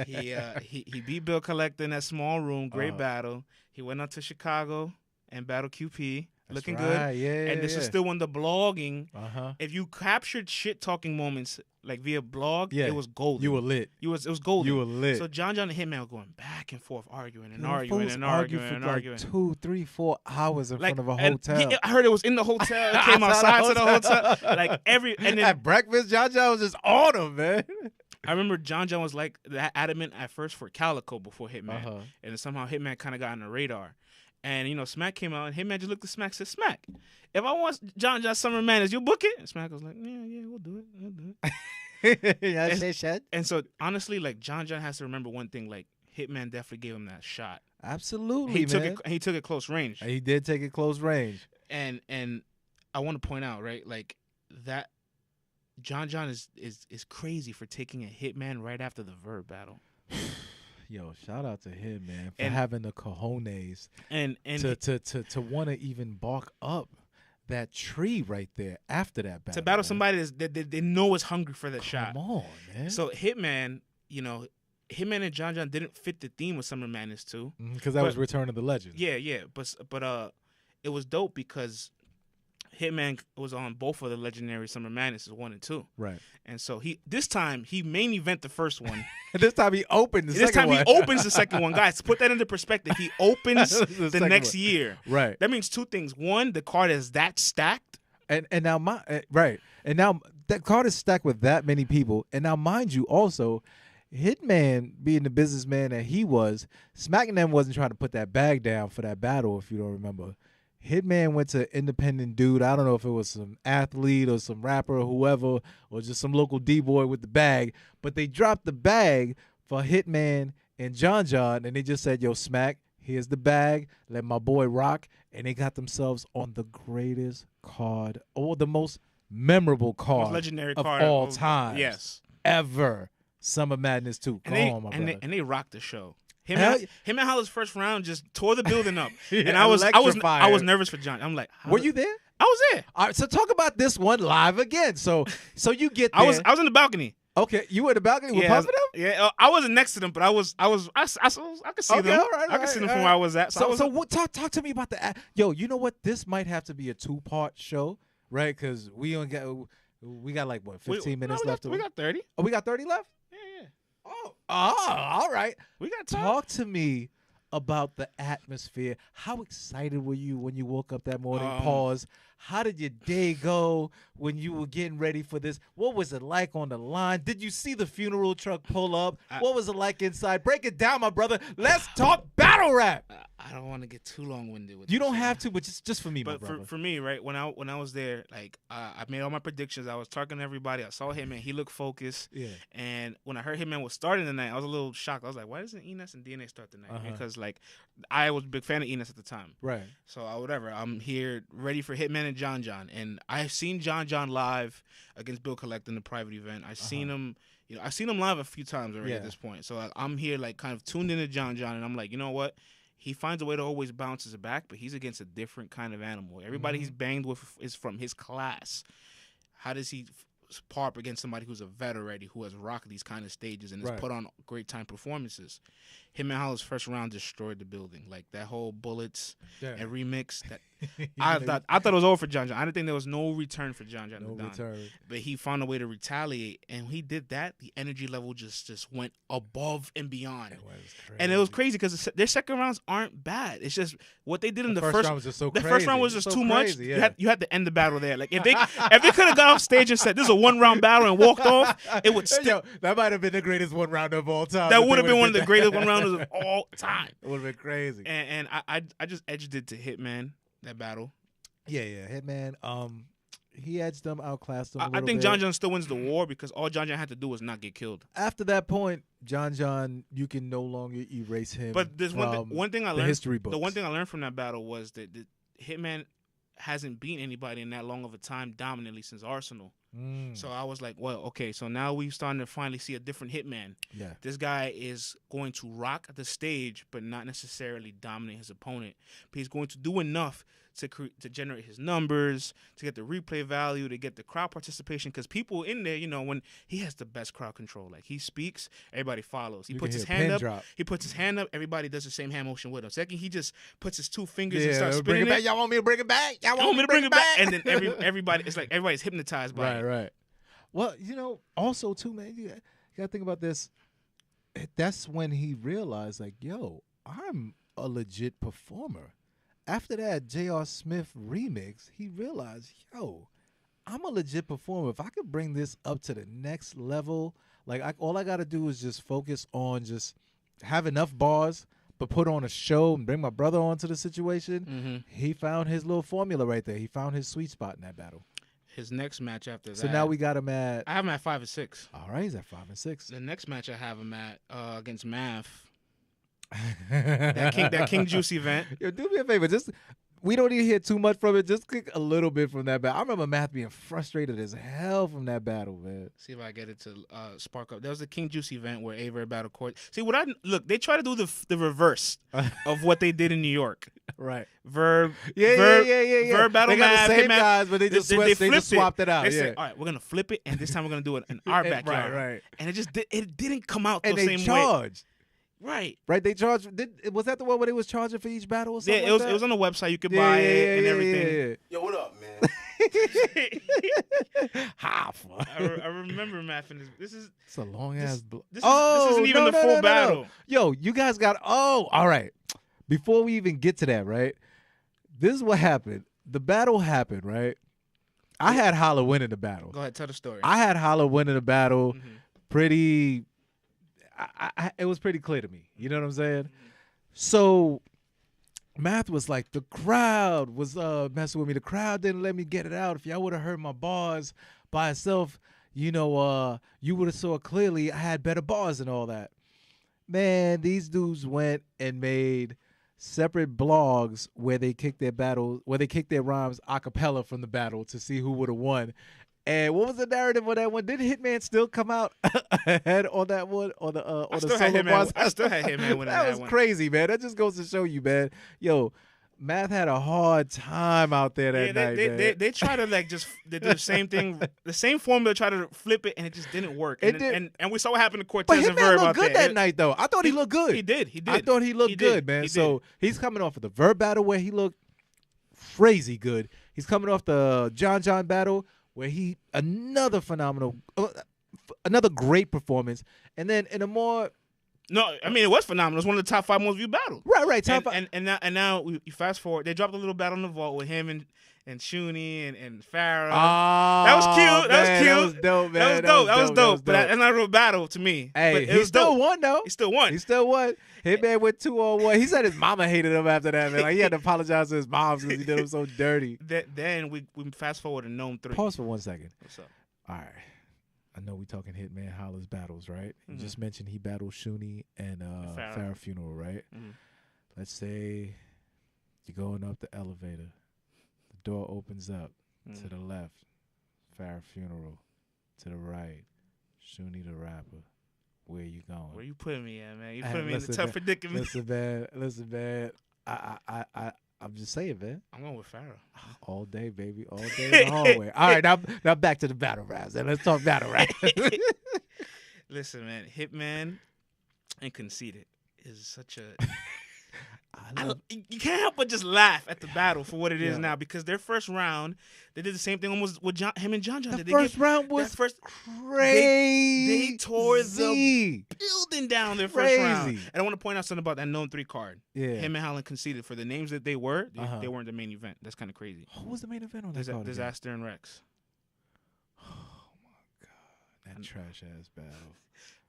he beat Bill Collector in that small room. Great battle. He went out to Chicago and battled QP. Looking good. Yeah, and this is still when the blogging, if you captured shit talking moments like via blog, it was golden. You were lit. It was golden. You were lit. So John and Hitman were going back and forth, arguing and arguing. Like 2, 3, 4 hours in front of a hotel. I heard it was in the hotel. It came outside to the hotel. Like and then at breakfast, John was just on him, man. I remember John was like that adamant at first for Calico before Hitman, and then somehow Hitman kind of got on the radar. And, Smack came out, and Hitman just looked at Smack and said, Smack, if I want John Summer Madness, you book it? And Smack was like, yeah, we'll do it. And so, honestly, like, John has to remember one thing, like, Hitman definitely gave him that shot. Absolutely, He took it close range. He did take it close range. And I want to point out, right, like, that John is crazy for taking a Hitman right after the Verb battle. Yo, shout out to him, man, for having the cojones and to want to even bark up that tree right there after that battle. To battle somebody that they know is hungry for that shot. Come on, man. So Hitman, Hitman and John didn't fit the theme of Summer Madness 2. Because that was Return of the Legend. Yeah. But it was dope because Hitman was on both of the legendary Summer Madnesses 1 and 2. Right. And so this time he main event the first one. This time he opened the second one. This time he opens the second one. Guys, put that into perspective. He opens the next year. Right. That means two things. One, the card is that stacked. And now And now that card is stacked with that many people. And now mind you also, Hitman being the businessman that he was, Smacking them wasn't trying to put that bag down for that battle, if you don't remember. Hitman went to independent dude. I don't know if it was some athlete or some rapper or whoever, or just some local D-boy with the bag. But they dropped the bag for Hitman and John, and they just said, yo, Smack, here's the bag. Let my boy rock. And they got themselves on the greatest card, or the most memorable card legendary of card all time. Yes. Ever. Summer Madness 2. And they rocked the show. Him and Holla's first round just tore the building up, and I was nervous for John. I'm like, were you there? I was there. All right, so talk about this one live again. So you get there. I was in the balcony. Okay, you were in the balcony with Puffin' them? Yeah, I wasn't next to them, but I could see them. I could see them from where I was at. So talk to me about the yo. You know what? This might have to be a 2-part show, right? Because we got like what 15 minutes left. We got 30. Oh, we got 30 left. Yeah. Oh, all right. We got time. Talk to me about the atmosphere. How excited were you when you woke up that morning? Pause. How did your day go when you were getting ready for this? What was it like on the line? Did you see the funeral truck pull up? What was it like inside? Break it down, my brother. Let's talk battle rap. I don't want to get too long-winded with you. Don't have to, but just for me, but my brother. For me, right, when I was there, like I made all my predictions. I was talking to everybody. I saw Hitman. He looked focused. Yeah. And when I heard Hitman was starting tonight, I was a little shocked. I was like, why doesn't Enes and DNA start tonight? Because like, I was a big fan of Enos at the time. Right. So whatever, I'm here ready for Hitman and John, and I've seen John live against Bill Collect in the private event. I've seen him, I've seen him live a few times already at this point. So I'm here like kind of tuned into John, and I'm like, you know what? He finds a way to always bounce his back, but he's against a different kind of animal. Everybody he's banged with is from his class. How does he par up against somebody who's a vet already, who has rocked these kind of stages and has put on great time performances? Him and Holla's first round destroyed the building. Like that whole Bullets and remix. That I thought it was over for John. I didn't think there was no return for John. No return. But he found a way to retaliate, and when he did that, the energy level just went above and beyond. And it was crazy because their second rounds aren't bad. It's just what they did in the first round was just so crazy. The first round was just too much. Yeah. You had to end the battle there. Like if they could have got off stage and said this is a 1-round battle and walked off, it would still. That might have been the greatest 1 rounder of all time. That would have been one of the greatest 1-rounders of all time. It would have been crazy. And I just edged it to Hitman, that battle. Yeah, Hitman. He edged them, outclassed them. I think John still wins the war because all John had to do was not get killed. After that point, John, you can no longer erase him. But there's one thing I learned. History books. The one thing I learned from that battle was that the Hitman hasn't beaten anybody in that long of a time dominantly since Arsenal. So I was like, well, okay, so now we're starting to finally see a different Hitman. Yeah. This guy is going to rock the stage, but not necessarily dominate his opponent. But he's going to do enough to generate his numbers, to get the replay value, to get the crowd participation. Because people in there, when he has the best crowd control. Like he speaks, everybody follows. He puts his hand up. Drop. He puts his hand up. Everybody does the same hand motion with him. Second, he just puts his 2 fingers and starts spinning it. Y'all want me to bring it back? Y'all want me to bring it back? And then everybody, it's like everybody's hypnotized by it. Right. Well, also too, man, you gotta think about this. That's when he realized, like, yo, I'm a legit performer. After that J.R. Smith remix, he realized, yo, I'm a legit performer. If I could bring this up to the next level, like all I gotta do is just focus on just have enough bars, but put on a show and bring my brother onto the situation. He found his little formula right there. He found his sweet spot in that battle. His next match after that. So now we got him at. I have him at 5 and 6. All right, he's at 5 and 6. The next match I have him at against Math. that King Juice event. Yo, do me a favor. We don't need to hear too much from it. Just click a little bit from that battle. I remember Math being frustrated as hell from that battle, man. See if I get it to spark up. There was the King Juice event where Aver battle court. See they try to do the reverse of what they did in New York. Right. Verb. Yeah. Verb battle. They got the same guys, but they just swapped it out. They said, all right, we're gonna flip it, and this time we're gonna do it in our backyard. Right. And it didn't come out the same way. And they charged. Right. They charged. Was that the one where they was charging for each battle or something? Yeah, it was on the website. You could buy it and everything. Yeah. Yo, what up, man? I remember Math. This is it's a long ass. This isn't even the full battle. Yo, you guys got. Oh, all right. Before we even get to that, right? This is what happened. The battle happened, right? I had Holla winning the battle. Go ahead, tell the story. I had Holla winning the battle. Pretty. It was pretty clear to me. You know what I'm saying? So Math was like, the crowd was messing with me. The crowd didn't let me get it out. If y'all would have heard my bars by itself, you would have saw clearly I had better bars and all that. Man, these dudes went and made separate blogs where they kicked their rhymes a cappella from the battle to see who would have won. And what was the narrative on that one? Did Hitman still come out ahead on that one? On the solo bars? I still had Hitman winning that one. That was crazy, man. That just goes to show you, man. Yo, Math had a hard time out there that night, man. They try to they do the same thing, the same formula, try to flip it, and it just didn't work. And we saw what happened to Cortez and Verb out there. But Hitman looked good that night, though. I thought he looked good. He did. I thought he looked good, man. So he's coming off of the Verb battle where he looked crazy good. He's coming off the John battle where another phenomenal, another great performance. And then in a more... No, I mean, it was phenomenal. It was one of the top 5 most viewed battles. Right. Top 5. And now you fast forward. They dropped a little battle in the vault with him and Shuni and Farrah. Oh, that was cute. That was dope, man. That was dope. But that's not a real battle to me. Hey, he still won, though. He still won. Hitman went 2-on-1. He said his mama hated him after that, man. Like, he had to apologize to his mom because he did him so dirty. Then we fast forward to Gnome 3. Pause for 1 second. What's up? All right. I know we talking Hitman Holla's battles, right? You just mentioned he battled Shuni and Farrah Funeral, right? let's say you're going up the elevator. The door opens up to the left. Farrah Funeral. To the right. Shuni the Rapper. Where you going? Where you putting me at, man? You putting me in a tough predicament. Listen, man. I'm just saying, man. I'm going with Farrah. All day, baby. All day in the hallway. All right, now back to the battle raps. And let's talk battle rap. Listen, man. Hitman and Conceited is such a... you can't help but just laugh at the battle for what it is now, because their first round, they did the same thing almost with him and John. The first round was crazy. They tore the building down their first round. And I want to point out something about that known 3 card. Yeah. Him and Holland Conceited, for the names that they were, they weren't the main event. That's kind of crazy. Who was the main event on that card? Disaster and Rex. Oh my God, that trash ass battle.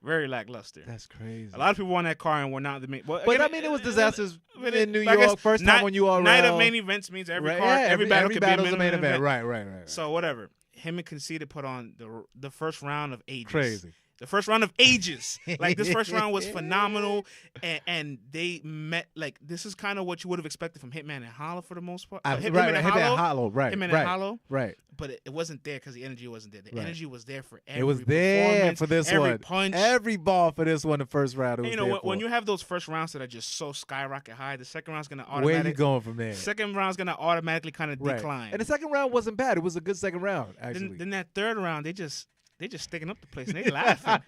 Very lackluster. That's crazy. A lot of people won that car and were not the main. But again, I mean, it was disasters in New York. First time on URL. Night of main events means every battle could be a main event. Right. So whatever. Him and Conceited put on the first round of ages. Crazy. The first round of ages. Like, this first round was phenomenal, and they met. Like, this is kind of what you would have expected from Hitman and Holla for the most part. Hitman and Hollow. Right. But it wasn't there because the energy wasn't there. The energy was there for every It was there for this every one. Punch. Every ball for this one, the first round. It was when you have those first rounds that are just so skyrocket high, the second round's going to automatically... Where are you going from there? Second round's going to automatically kind of decline. And the second round wasn't bad. It was a good second round, actually. Then that third round, they just sticking up the place and they laughing.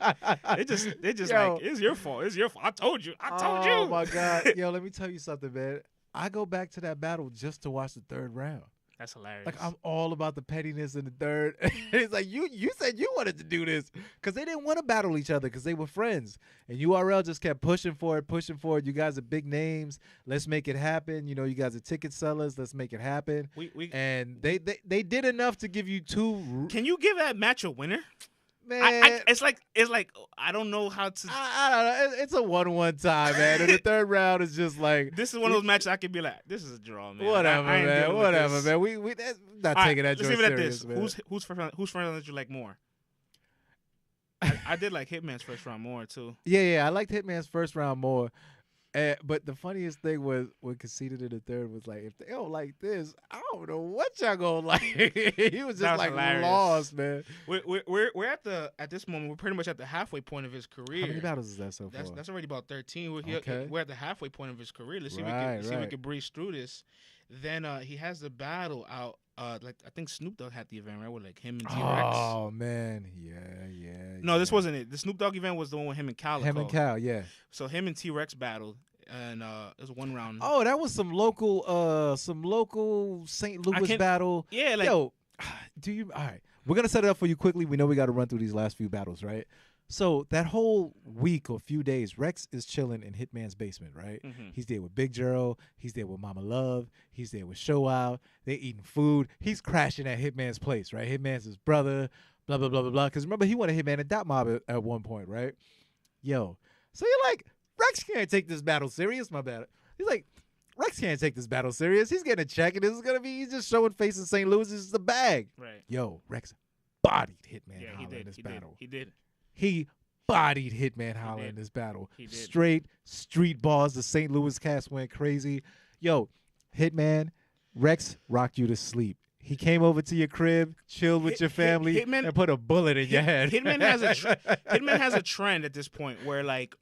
they just like, it's your fault. It's your fault. I told you. Oh my God. Yo, let me tell you something, man. I go back to that battle just to watch the third round. That's hilarious. Like, I'm all about the pettiness in the third. It's like, you said you wanted to do this because they didn't want to battle each other because they were friends. And URL just kept pushing for it. You guys are big names. Let's make it happen. You know, you guys are ticket sellers. Let's make it happen. And they did enough to give you 2. Can you give that match a winner? Man, it's like I don't know how to. I don't know. It's a 1-1 tie, man. And the third round is just like, this is one of those matches I could be like, this is a draw, man. Whatever, man. We that's not taking that joint serious, man. Who's first round that you like more? I did like Hitman's first round more too. Yeah, I liked Hitman's first round more. But the funniest thing was when Conceited in the third was like, if they don't like this, I don't know what y'all gonna like. He was just like hilarious. Lost, man. We're at this moment, we're pretty much at the halfway point of his career. How many battles is that so far? That's already about 13. We're at the halfway point of his career. Let's see if we can breeze through this. Then he has the battle out. Like, I think Snoop Dogg had the event, right? With like him and T-Rex. Oh man, yeah. No, this wasn't it. The Snoop Dogg event was the one with him and Cal. Yeah. So him and T-Rex battled, and it was 1 round. Oh, that was some local St. Louis battle. Yeah, like, yo, all right. We're gonna set it up for you quickly. We know we got to run through these last few battles, right? So that whole week or few days, Rex is chilling in Hitman's basement, right? Mm-hmm. He's there with Big Jero. He's there with Mama Love. He's there with Show Out. They're eating food. He's crashing at Hitman's place, right? Hitman's his brother, blah, blah, blah, blah, blah. Because remember, he wanted Hitman and Dot Mob at one point, right? Yo. So you're like, Rex can't take this battle serious. My bad. He's like, Rex can't take this battle serious. He's getting a check, and this is going to be, he's just showing face in St. Louis. This is the bag. Right. Yo, Rex bodied Hitman Holla in this battle. He did. He bodied Hitman Holla in this battle. Straight street bars. The St. Louis cast went crazy. Yo, Hitman, Rex rocked you to sleep. He came over to your crib, chilled with your family, and put a bullet in your head. Hitman has a trend at this point where, like,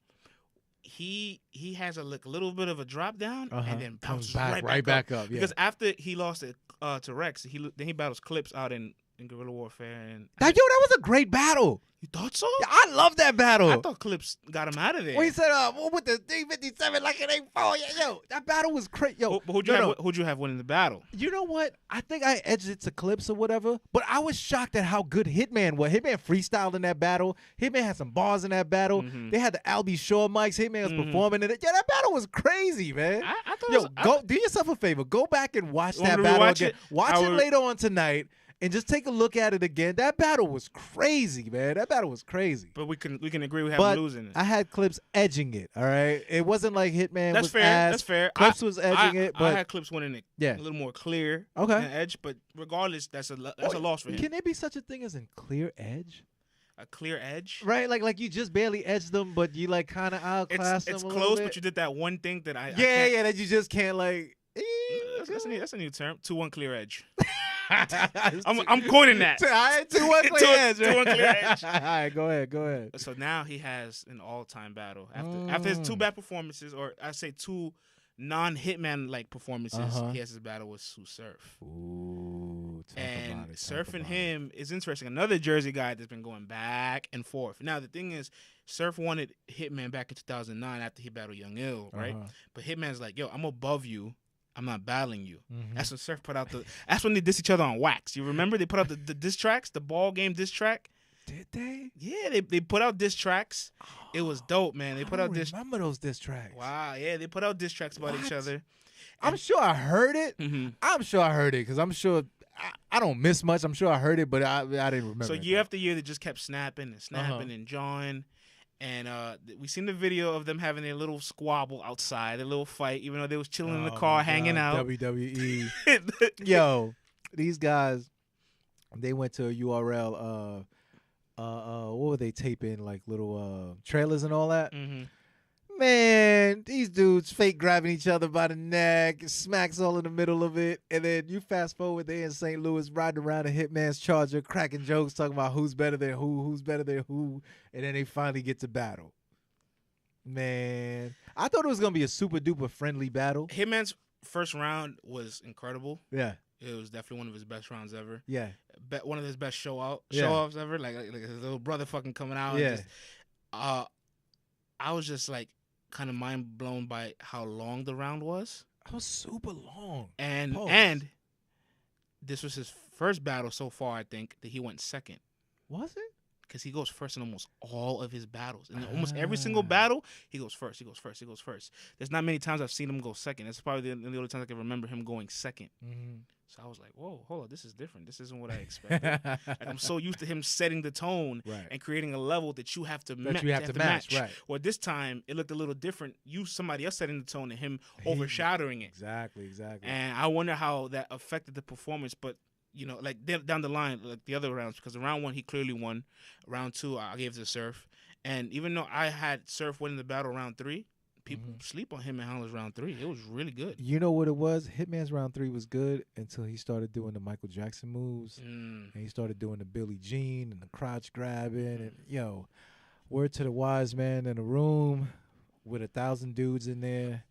he has a little bit of a drop down and then bounces right back up. Yeah. Because after he lost it to Rex, then he battles Clips out in Guerrilla Warfare. And that was a great battle. You thought so? Yeah, I love that battle. I thought Clips got him out of there. When he said, with the 357 like it ain't fall. Yo, that battle was crazy. Yo, who'd you have winning the battle? You know what? I think I edged it to Clips or whatever, but I was shocked at how good Hitman was. Hitman freestyled in that battle. Hitman had some bars in that battle. Mm-hmm. They had the Albie Shaw mics. Hitman was performing in it. Yeah, that battle was crazy, man. I thought do yourself a favor. Go back and watch that battle again. Watch it later on tonight. And just take a look at it again. That battle was crazy, man. That battle was crazy. But we can agree we have losing it. I had Clips edging it, all right? It wasn't like Hitman was fair. Ass. That's fair. Clips was edging it. But I had Clips winning it a little more clear than edge. But regardless, that's a loss for him. Can there be such a thing as a clear edge? a clear edge. Right, like you just barely edged them, but you like kind of outclassed them. It's a close, little bit. but you did that one thing that I yeah, that you just can't like. That's a new term. 2-1 clear edge. I'm coining that. All right, 2-1 clear edge. 2-1 clear edge. All right, go ahead. So now he has an all-time battle after his 2 bad performances, or I say 2 non-Hitman like performances. He has his battle with Surf. Ooh, and Surf and him is interesting. Another Jersey guy that's been going back and forth. Now the thing is, Surf wanted Hitman back in 2009 after he battled Young Ill, right? But Hitman's like, yo, I'm above you. I'm not battling you. That's when Surf put out that's when they diss each other on wax. You remember they put out the diss tracks, the ball game diss track. Did they? Yeah, they put out diss tracks. It was dope, man. They put out diss. Remember those diss tracks? Wow, yeah, they put out diss tracks about each other. I'm sure I heard it. I'm sure I heard it because I'm sure I don't miss much. I'm sure I heard it, but I didn't remember. So year after year, they just kept snapping and jawing. And we seen the video of them having their little squabble outside, a little fight, even though they was chilling in the car, hanging out. WWE. Yo, these guys, they went to a URL. What were they taping? Like little trailers and all that. Man, these dudes fake grabbing each other by the neck, smacks all in the middle of it, and then you fast forward, they in St. Louis riding around a Hitman's Charger, cracking jokes, talking about who's better than who's better than who, and then they finally get to battle. Man, I thought it was gonna be a super duper friendly battle. Hitman's first round was incredible. Yeah, it was definitely one of his best rounds ever. Yeah, one of his best show offs ever. Like his little brother fucking coming out. Yeah, and just, I was just like, kind of mind blown by how long the round was. It was super long. And this was his first battle so far, I think, that he went second. Was it? Because he goes first in almost all of his battles. In almost every single battle, he goes first. There's not many times I've seen him go second. That's probably the only time I can remember him going second. So I was like, whoa, hold on, this is different. This isn't what I expected. Like, I'm so used to him setting the tone and creating a level that you have to match. Right. Well, this time, it looked a little different. Somebody else setting the tone and him overshadowing it. Exactly. And I wonder how that affected the performance. But, like down the line, like the other rounds, because round 1, he clearly won. Round 2, I gave to Surf. And even though I had Surf winning the battle round 3, people sleep on him and Holla's round 3. It was really good. You know what it was? Hitman's round 3 was good until he started doing the Michael Jackson moves. And he started doing the Billie Jean and the crotch grabbing. And, word to the wise man in a room with 1,000 dudes in there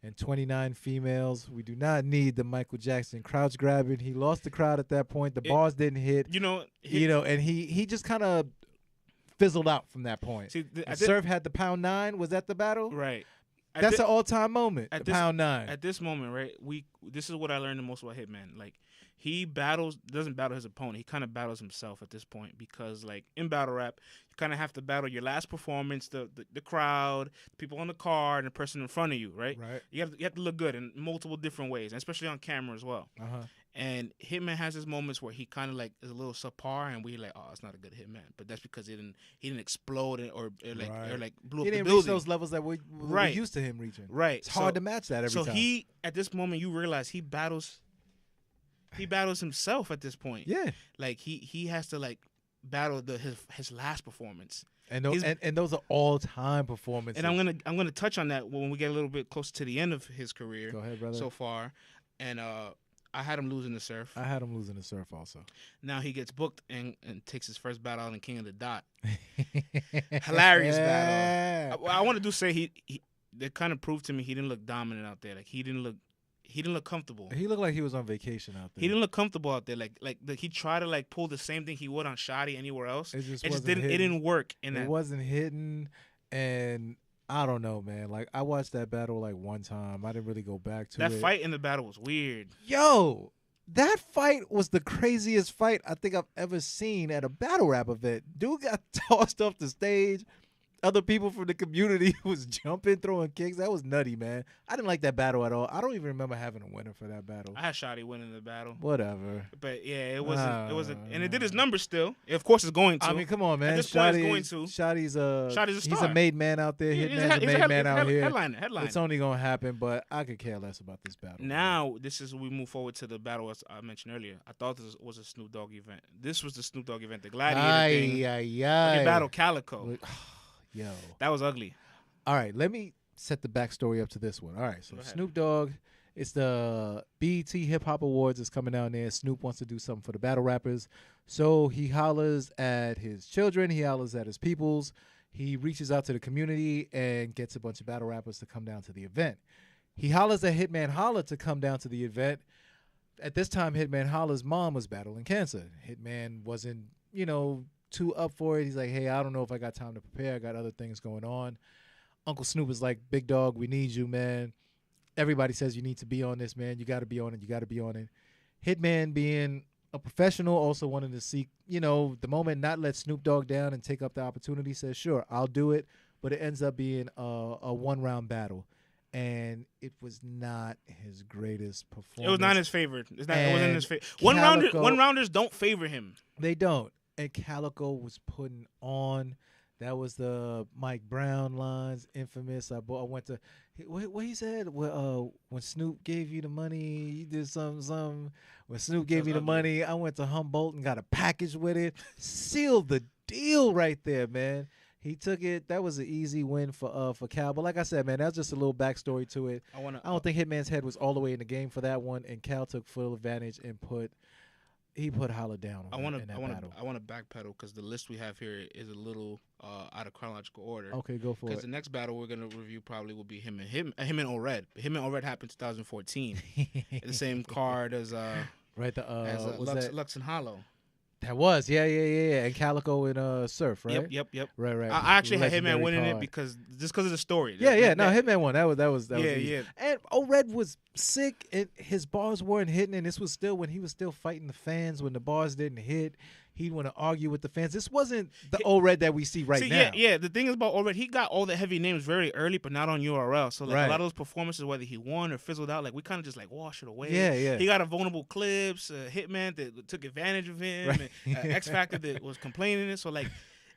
and 29 females. We do not need the Michael Jackson crouch grabbing. He lost the crowd at that point. The bars didn't hit. And he just kind of fizzled out from that point. See, Surf had the pound 9. Was that the battle? Right. That's an all-time moment. Pound 9. At this moment, right? This is what I learned the most about Hitman. Like, he doesn't battle his opponent. He kind of battles himself at this point because, like, in battle rap, you kind of have to battle your last performance, the crowd, the people on the car, and the person in front of you, right? Right. You have to look good in multiple different ways, and especially on camera as well. And Hitman has his moments where he kind of like is a little subpar, and we're like, oh, it's not a good Hitman. But that's because he didn't explode or blew up the building. He didn't reach those levels that we're used to him reaching. Right. It's hard to match that every time. So he, at this moment, you realize he battles himself at this point. Yeah. Like he has to like battle his last performance. And those are all-time performances. And I'm gonna touch on that when we get a little bit closer to the end of his career. Go ahead, brother. So far, and I had him losing to Surf. I had him losing to Surf also. Now he gets booked and takes his first battle out in King of the Dot. Hilarious battle. I want to say they kind of proved to me he didn't look dominant out there. Like he didn't look comfortable. He looked like he was on vacation out there. He didn't look comfortable out there. Like he tried to like pull the same thing he would on Shoddy anywhere else. It just didn't work. It wasn't hitting, and I don't know, man. Like, I watched that battle like one time. I didn't really go back to it. That fight in the battle was weird. Yo, that fight was the craziest fight I think I've ever seen at a battle rap event. Dude got tossed off the stage. other people from the community was jumping, throwing kicks. That was nutty, man. I didn't like that battle at all. I don't even remember having a winner for that battle. I had Shotty winning the battle. Whatever. But yeah, it wasn't. And it did his numbers still. Of course, it's going to. I mean, come on, man. At this point, it's going to. Shotty's a star. He's a made man out there. Hitman's a made man out here. Headline. It's only gonna happen, but I could care less about this battle. Now, we move forward to the battle as I mentioned earlier. I thought this was a Snoop Dogg event. This was the Snoop Dogg event, the Gladiator thing. He battled Calico. Yo, that was ugly. All right, let me set the backstory up to this one. All right, so Snoop Dogg, it's the BET Hip Hop Awards is coming down there. Snoop wants to do something for the battle rappers, so he hollers at his children. He hollers at his peoples. He reaches out to the community and gets a bunch of battle rappers to come down to the event. He hollers at Hitman Holla to come down to the event. At this time, Hitman Holla's mom was battling cancer. Hitman wasn't, too up for it. He's like, hey, I don't know if I got time to prepare. I got other things going on. Uncle Snoop is like, big dog, we need you, man. Everybody says you need to be on this, man. You got to be on it. You got to be on it. Hitman, being a professional, also wanted to seek, the moment, not let Snoop Dogg down and take up the opportunity, says, sure, I'll do it. But it ends up being a one-round battle. And it was not his greatest performance. It was not his favorite. It wasn't his favorite. One-rounders don't favor him. They don't. And Calico was putting on. That was the Mike Brown lines, infamous. I went to what he said. When Snoop gave you the money, you did something. When Snoop gave me the money, I went to Humboldt and got a package with it. Sealed the deal right there, man. He took it. That was an easy win for Cal. But like I said, man, that's just a little backstory to it. I don't think Hitman's head was all the way in the game for that one, and Cal took full advantage and put Holla down. I want to backpedal because the list we have here is a little out of chronological order. Okay, go for it. Because the next battle we're gonna review probably will be him and O-Red. Him and O-Red happened in 2014. The same card as Lux and Hollow. That was, yeah. And Calico and Surf, right? Yep. Right. I actually had Hitman winning it because of the story. Hitman won. That was yeah, easy. Yeah. And O-Red was sick, and his bars weren't hitting, and this was still when he was still fighting the fans when the bars didn't hit. He'd want to argue with the fans. This wasn't the O-Red that we see right now. Yeah. The thing is about O-Red, he got all the heavy names very early, but not on URL. So a lot of those performances, whether he won or fizzled out, we kind of just wash it away. Yeah. He got a vulnerable clips, Hitman that took advantage of him, and X Factor that was complaining it. So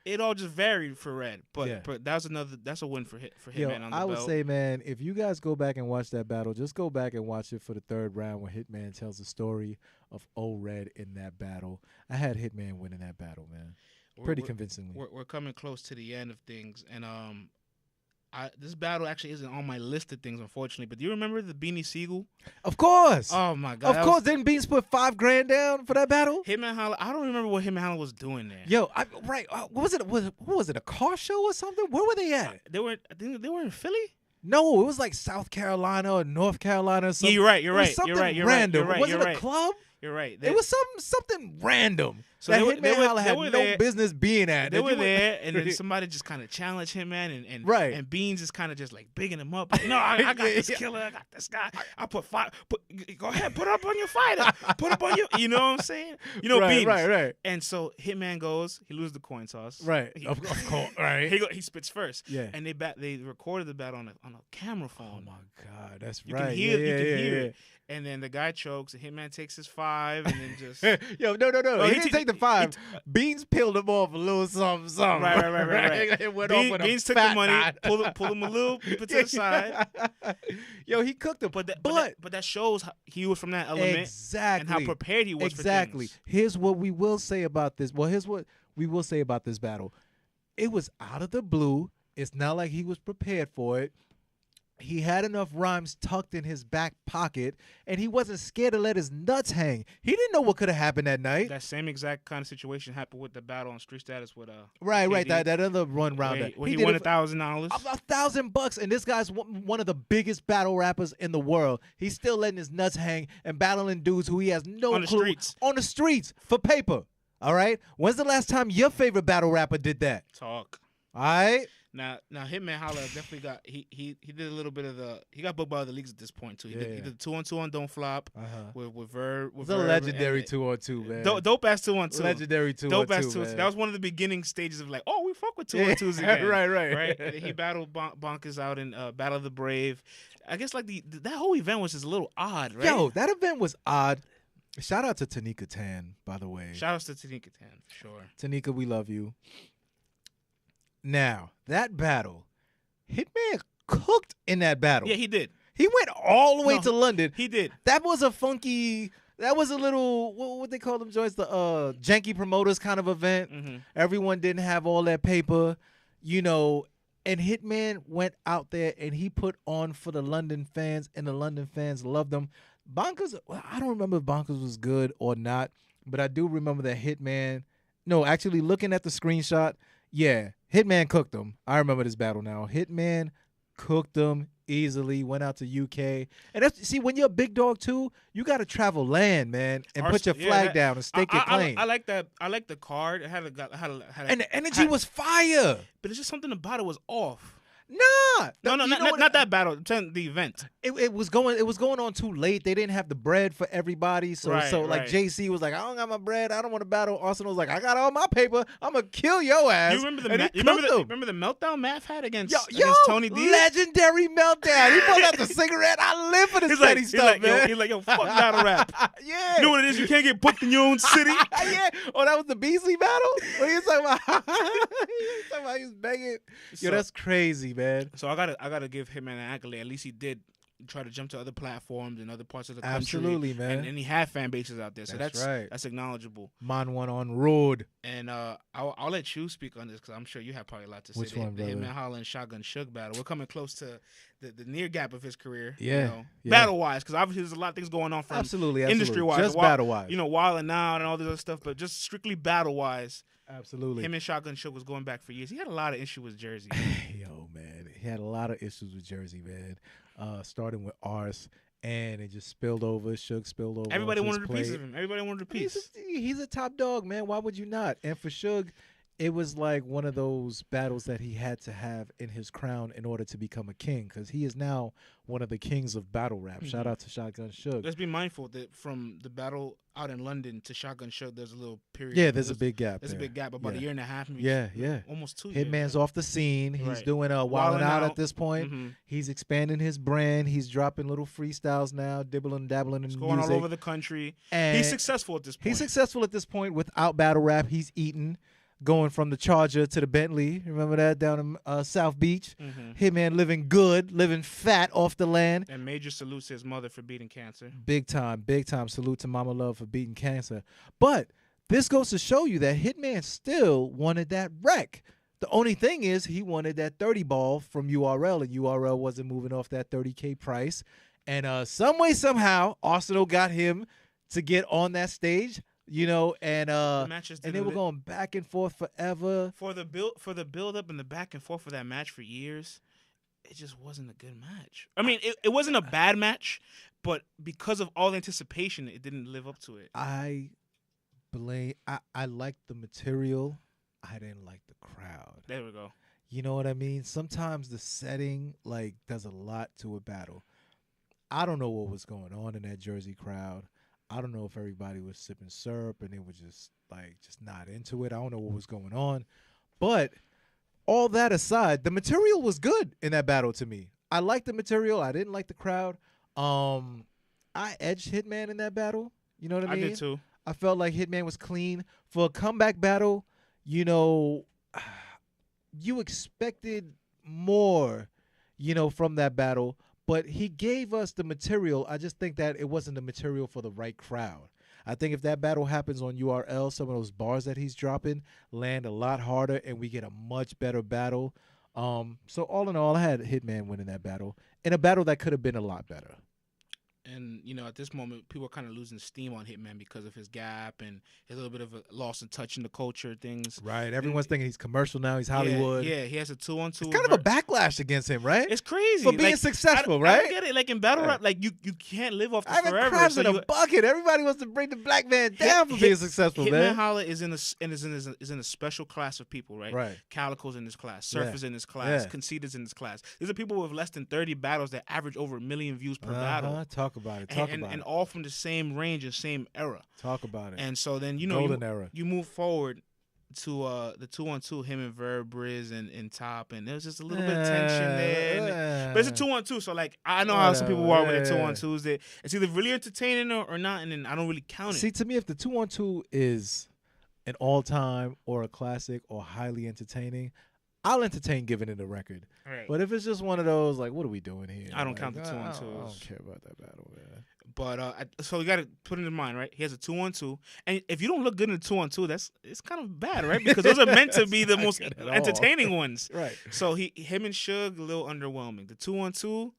it all just varied for Red, but that's a win for Hitman on the belt. I would say, man, if you guys go back and watch that battle, just go back and watch it for the third round when Hitman tells the story of O-Red in that battle. I had Hitman winning that battle, man, pretty convincingly. We're coming close to the end of things, and this battle actually isn't on my list of things, unfortunately. But do you remember the Beanie Siegel? Of course. Oh my God. Of course. Didn't Beans put $5,000 down for that battle? Hitman Holla. I don't remember what Hitman Holla was doing there. Yo, what was it? What was it? A car show or something? Where were they at? I think they were in Philly. No, it was like South Carolina or North Carolina or something. Yeah, you're right. You're random. Right. Was it a club? You're right. It was something random. So that Hitman Holla had no business being at. They were there, and then somebody just kind of challenged Hitman, and Beans is kind of just bigging him up. No, I got this killer. I got this guy. I put five. Go ahead, put up on your fighter. Put up on your. You know what I'm saying? Beans. Right. And so Hitman goes. He loses the coin toss. Right. Of course. Right. He spits first. Yeah. And they recorded the battle on a camera phone. Oh my God, that's you right. Can hear, you can hear it. And then the guy chokes, and Hitman takes his 5, and then just... Yo, no. He didn't take the 5. Beans peeled him off a little something. Right. It went off with Beans took the money, pulled him a little, keep it to the side. Yo, he cooked him. But that shows how he was from that element. Exactly. And how prepared he was for things. Here's what we will say about this. Well, here's what we will say about this battle. It was out of the blue. It's not like he was prepared for it. He had enough rhymes tucked in his back pocket, and he wasn't scared to let his nuts hang. He didn't know what could have happened that night. That same exact kind of situation happened with the battle on Street Status with right. That other run round where he won $1,000. $1,000, and this guy's one of the biggest battle rappers in the world. He's still letting his nuts hang and battling dudes who he has no clue on the streets for paper. All right. When's the last time your favorite battle rapper did that? Talk. All right. Now Hitman Holla definitely got he did a little bit of he got booked by other leagues at this point too. He did the 2-on-2 on Don't Flop with Verb. It's a legendary 2-on-2, man. Dope ass 2-on-2. Legendary 2-on-2. Dope ass 2-on-2. Man. That was one of the beginning stages of like, oh, we fuck with 2-on-2s again. right. And he battled Bonkers out in Battle of the Brave. I guess like that whole event was just a little odd, right? Yo, that event was odd. Shout out to Tanika Tan, by the way. Shout out to Tanika Tan, for sure. Tanika, we love you. Now, that battle, Hitman cooked in that battle. Yeah, he did. He went all the way to London. He did. That was a funky, that was a little, what they call them joints? The janky promoters kind of event. Mm-hmm. Everyone didn't have all that paper, you know, and Hitman went out there and he put on for the London fans, and the London fans loved him. Bonkers, I don't remember if Bonkers was good or not, but I do remember that Hitman, no, actually looking at the screenshot, yeah, Hitman cooked him. I remember this battle now. Hitman cooked him easily, went out to UK. And that's, see, when you're a big dog too, you got to travel land, man, and put your flag down and stake your claim. I like that. I like the card. It had and the energy was fire. But it's just something about it was off. Nah. No, not that battle. The event. It was going on too late. They didn't have the bread for everybody. So like JC was like, I don't got my bread. I don't want to battle. Arsenal was like, I got all my paper. I'm gonna kill your ass. You remember remember the meltdown Math had against Tony D? Legendary meltdown. He pulled out the cigarette. I live for this petty stuff, man. He's like, yo, fuck battle rap. Yeah. You know what it is? You can't get booked in your own city. Yeah. Oh, that was the Beasley battle? What are you talking about? He was begging. Yo, that's crazy, man. So I gotta give him an accolade. At least he did try to jump to other platforms and other parts of the country. Absolutely, man. And he had fan bases out there, so that's right. That's acknowledgeable. Man won on road. And I'll let you speak on this because I'm sure you have probably a lot to say. Which one, brother? The Hitman Holla and Shotgun Suge battle. We're coming close to the near gap of his career. Yeah, battle wise, because obviously there's a lot of things going on from absolutely industry wise, just battle wise. You know, Wild and Out and all this other stuff, but just strictly battle wise. Absolutely. Him and Shotgun Suge was going back for years. He had a lot of issues with Jersey. Yo, man. He had a lot of issues with Jersey, man. Starting with Ars, and it just spilled over. Suge spilled over. Everybody wanted a piece of him. Everybody wanted a piece. He's a top dog, man. Why would you not? And for Suge, it was like one of those battles that he had to have in his crown in order to become a king, because he is now one of the kings of battle rap. Mm-hmm. Shout out to Shotgun Suge. Let's be mindful that from the battle out in London to Shotgun Suge, there's a little period. Yeah, there's a big gap. There's a big gap, about a year and a half. Maybe yeah. Almost 2 years. Hitman's off the scene. He's doing Wildin' Out at this point. Mm-hmm. He's expanding his brand. He's dropping little freestyles now, dibbling, dabbling in music. Going all over the country. And he's successful at this point. He's successful at this point without battle rap. He's eating. Going from the Charger to the Bentley. Remember that down in South Beach? Mm-hmm. Hitman living good, living fat off the land. And major salute to his mother for beating cancer. Big time salute to Mama Love for beating cancer. But this goes to show you that Hitman still wanted that wreck. The only thing is he wanted that 30 ball from URL, and URL wasn't moving off that 30K price. And some way, somehow, Arsenal got him to get on that stage. You know, and they were going back and forth forever. For the build up and the back and forth for that match for years, it just wasn't a good match. I mean, it wasn't a bad match, but because of all the anticipation, it didn't live up to it. I liked the material. I didn't like the crowd. There we go. You know what I mean? Sometimes the setting does a lot to a battle. I don't know what was going on in that Jersey crowd. I don't know if everybody was sipping syrup and they were just not into it. I don't know what was going on. But all that aside, the material was good in that battle to me. I liked the material. I didn't like the crowd. I edged Hitman in that battle. You know what I mean? I did too. I felt like Hitman was clean. For a comeback battle, you know, you expected more, you know, from that battle. But he gave us the material. I just think that it wasn't the material for the right crowd. I think if that battle happens on URL, some of those bars that he's dropping land a lot harder, and we get a much better battle. So all in all, I had Hitman winning that battle in a battle that could have been a lot better. And, you know, at this moment, people are kind of losing steam on Hitman because of his gap and a little bit of a loss in touch in the culture, things. Right. Everyone's thinking he's commercial now. He's Hollywood. Yeah, he has a 2-on-2. It's kind of a backlash against him, right? It's crazy. For being successful, I right? don't get it. Like, in battle rap, like, you can't live off this forever. Crabs in a bucket. Everybody wants to bring the black man down for being successful, man. Hitman Holla is in a special class of people, right? Right. Calico's in this class. Surfer's in this class. Conceited in this class. These are people with less than 30 battles that average over 1 million views per battle. Talk about it. And all from the same range and same era. Talk about it. And so then, you know, Golden era. You move forward to the 2-on-2, him and Verb, Briz, and Top, and there was just a little bit of tension there. But it's a 2-on-2, so like I know how some people are with their 2-on-2s. That it's either really entertaining or not, and then I don't really count it. See, to me, if the 2-on-2 is an all-time or a classic or highly entertaining, I'll entertain giving it a record. Right. But if it's just one of those, like, what are we doing here? I don't count the 2-on-2s. I don't care about that battle, man. But so you got to put it in mind, right? He has a 2-on-2, and if you don't look good in a 2-on-2, it's kind of bad, right? Because those are meant to be the most entertaining ones, right? So him and Suge a little underwhelming. The 2-on-2,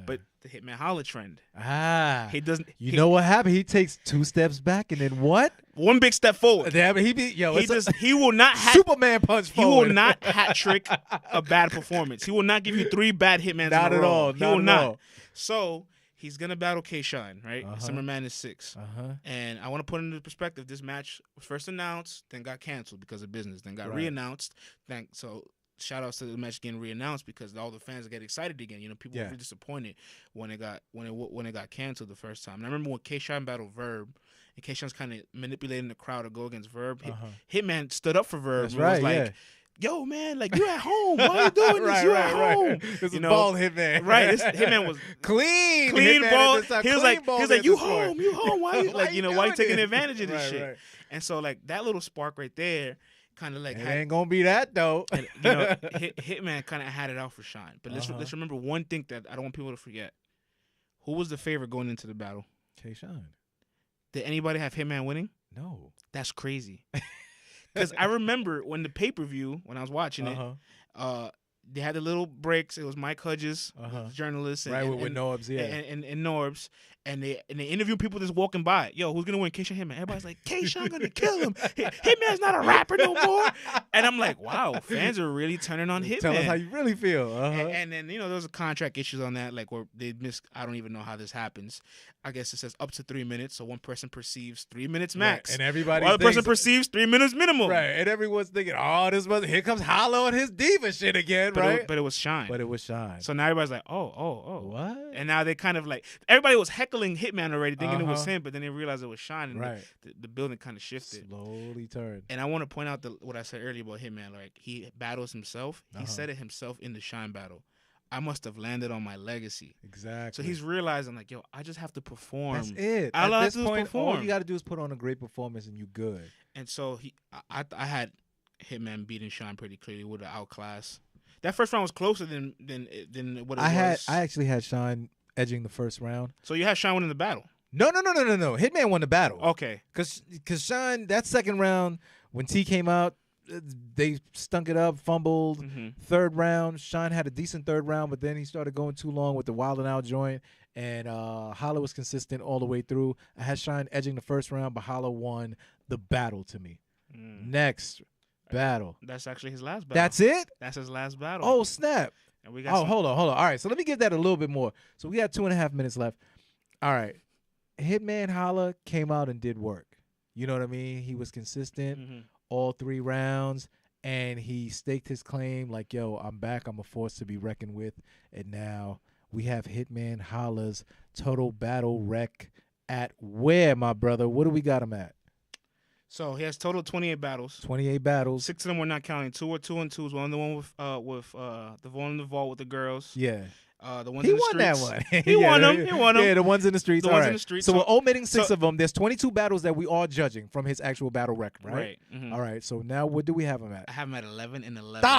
but the Hitman Holla trend. He doesn't. You know what happened? He takes 2 steps back and then what? One big step forward. He will not Superman punch forward. He will not hat trick a bad performance. He will not give you 3 bad Hitmans. Not in a at row. all. He will not. So he's gonna battle K-Shine, right? Summer Madness 6. And I want to put into perspective. This match was first announced, then got canceled because of business, then got reannounced. So shout outs to the match getting reannounced because all the fans get excited again. You know, people were really disappointed when it got canceled the first time. And I remember when K-Shine battled Verb, and K-Shine's kind of manipulating the crowd to go against Verb. Hitman stood up for Verb. That's and right. Was like, yo, man, like, you at home. Why are you doing this? You at home. This is bald Hitman. Right. Hitman was clean bald. He was like, you home. Why you why you taking advantage of this shit? Right. And so like that little spark right there kind of like ain't gonna be that though. And, you know, Hitman kind of had it out for Shine. But let's remember one thing that I don't want people to forget. Who was the favorite going into the battle? K-Shine. Did anybody have Hitman winning? No. That's crazy. Because I remember when the pay-per-view, when I was watching it, they had the little breaks. It was Mike Hudges, the journalist, with Norbs, and Norbs, and they interview people just walking by. Yo, who's gonna win? K-Shine, Hitman. Everybody's like, K-Shine gonna kill him. Hitman's not a rapper no more. And I'm like, wow, fans are really turning on Hitman. Tell us how you really feel. And then you know there was contract issues on that, like where they missed. I don't even know how this happens. I guess it says up to 3 minutes, so one person perceives 3 minutes max, and everybody. Other person perceives 3 minutes minimum. Right, and everyone's thinking, oh, here comes Holla and his diva shit again, right? But it was Shine. So now everybody's like, oh, what? And now they kind of like everybody was heckling Hitman already, thinking it was him, but then they realized it was Shine, and the building kind of shifted. Slowly turned. And I want to point out what I said earlier about Hitman. Like he battles himself. He said it himself in the Shine battle. I must have landed on my legacy. Exactly. So he's realizing, like, yo, I just have to perform. That's it. At this point, all you got to do is put on a great performance, and you good. And so I had Hitman beating Shine pretty clearly with an outclass. That first round was closer than what it was. I actually had Shine edging the first round. So you had Shine winning the battle? No. Hitman won the battle. Okay. Because Shine, that second round, when T came out, they stunk it up, fumbled. Third round, Shine had a decent third round, but then he started going too long with the Wild 'N Out joint, and Holla was consistent all the way through. I had Shine edging the first round, but Holla won the battle to me. Next battle. That's actually his last battle. That's it? That's his last battle. Oh, snap. And we got hold on. All right, so let me give that a little bit more. So we got 2.5 minutes left. All right. Hitman Holla came out and did work. You know what I mean? He was consistent all 3 rounds, and he staked his claim like, yo, I'm back. I'm a force to be reckoned with. And now we have Hitman Holla's total battle wreck at where, my brother? What do we got him at? So he has total 28 battles. 28 battles. 6 of them were not counting. 2 were 2-on-2s. One the one with the one in the vault with the girls. Yeah. The ones in the streets. He won that one. He won them. He won them. Yeah, the ones in the streets. The ones in the streets. So we're omitting 6 of them. There's 22 battles that we are judging from his actual battle record, right? Right. All right. So now what do we have him at? I have him at 11 and 11.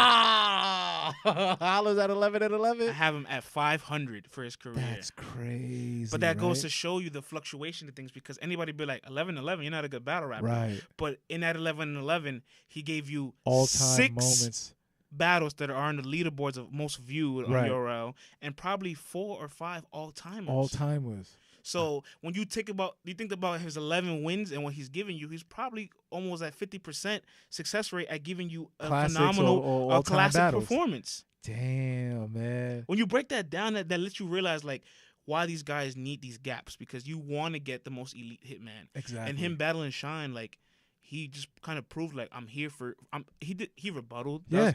Holla's at 11 and 11? I have him at 500 for his career. That's crazy. But that goes to show you the fluctuation of things, because anybody be like, 11 11, you're not a good battle rapper. Right. But in that 11 and 11, he gave you all-time 6 moments. battles that are on the leaderboards of most viewed on URL, and probably 4 or 5 all-timers. All-timers. So when you think about his 11 wins and what he's giving you, he's probably almost at 50% success rate at giving you a Classics phenomenal or classic battles. performance. Damn, man. When you break that down, that lets you realize like why these guys need these gaps, because you want to get the most elite Hitman. Exactly. And him battling Shine, like he just kind of proved like I'm here for. He rebutted. Yeah.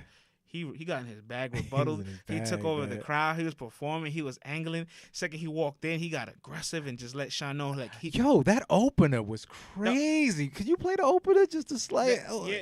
He got in his bag, rebutted. He took over the crowd. He was performing. He was angling. Second he walked in, he got aggressive and just let Shine know like Yo, that opener was crazy. Could you play the opener just to slay?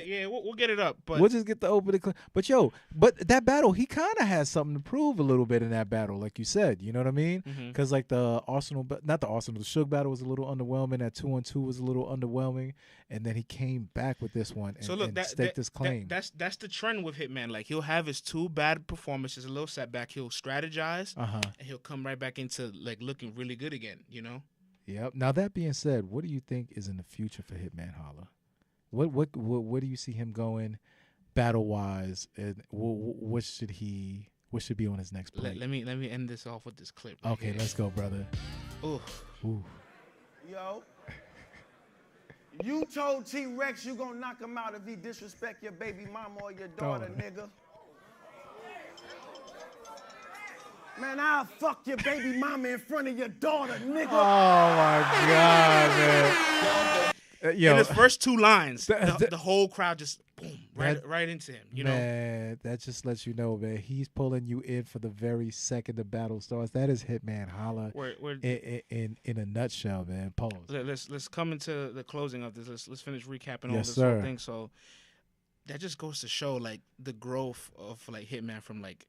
Yeah, we'll get it up. But we'll just get the opener. But that battle, he kind of has something to prove a little bit in that battle, like you said. You know what I mean? Because like the Suge battle was a little underwhelming. That 2-on-2 was a little underwhelming, and then he came back with this one and staked his claim. That's the trend with Hitman. Like he'll have his 2 bad performances, a little setback. He'll strategize, and he'll come right back into like looking really good again. You know. Yep. Now that being said, what do you think is in the future for Hitman Holla? What do you see him going battle wise, and what should be on his next plate? Let me end this off with this clip. Right here. Let's go, brother. Ooh. Yo. You told T-Rex you gonna knock him out if he disrespect your baby mama or your daughter, nigga. Man, I'll fuck your baby mama in front of your daughter, nigga. Oh, my God, man. In his first 2 lines, the whole crowd just boom, right into him. You know, man, that just lets you know, man, he's pulling you in for the very second the battle starts. That is Hitman Holla in a nutshell, man. Pause. Let's come into the closing of this. Let's finish recapping all this sir. whole thing. So that just goes to show like the growth of like Hitman from like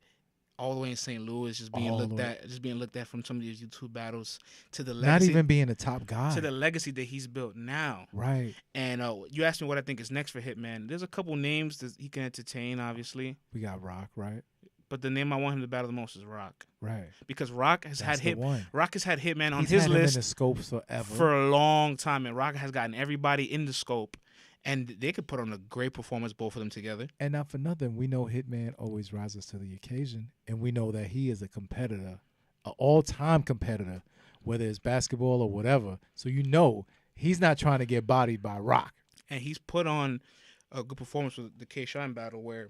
all the way in St. Louis, just being looked at from some of these YouTube battles to the legacy, not even being a top guy, to the legacy that he's built now. Right. And you asked me what I think is next for Hitman. There's a couple names that he can entertain. Obviously, we got Rock, right? But the name I want him to battle the most is Rock. Right. Because Rock has had Hitman on He's his had list him in the scope forever. For a long time, and Rock has gotten everybody in the scope. And they could put on a great performance, both of them together. And not for nothing, we know Hitman always rises to the occasion. And we know that he is a competitor, an all-time competitor, whether it's basketball or whatever. So you know he's not trying to get bodied by Rock. And he's put on a good performance with the K-Shine battle where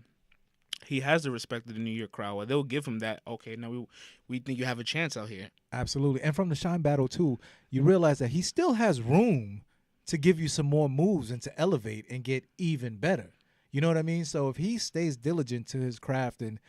he has the respect of the New York crowd, where they'll give him that, okay, now we think you have a chance out here. Absolutely. And from the Shine battle, too, you realize that he still has room to give you some more moves and to elevate and get even better. You know what I mean? So if he stays diligent to his craft and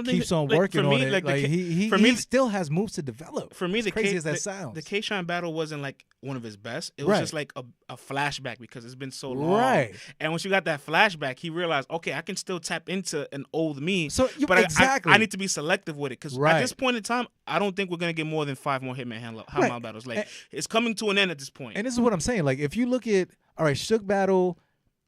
keeps on working on it, he still has moves to develop. For me, as crazy as that sounds, the K-Shine battle wasn't like one of his best. It was just like a flashback because it's been so long. Right. And once you got that flashback, he realized, okay, I can still tap into an old me. But exactly. I need to be selective with it because at this point in time, I don't think we're going to get more than 5 more Hitman Holla battles. Like, it's coming to an end at this point. And this is what I'm saying. Like, if you look at, all right, Suge battle,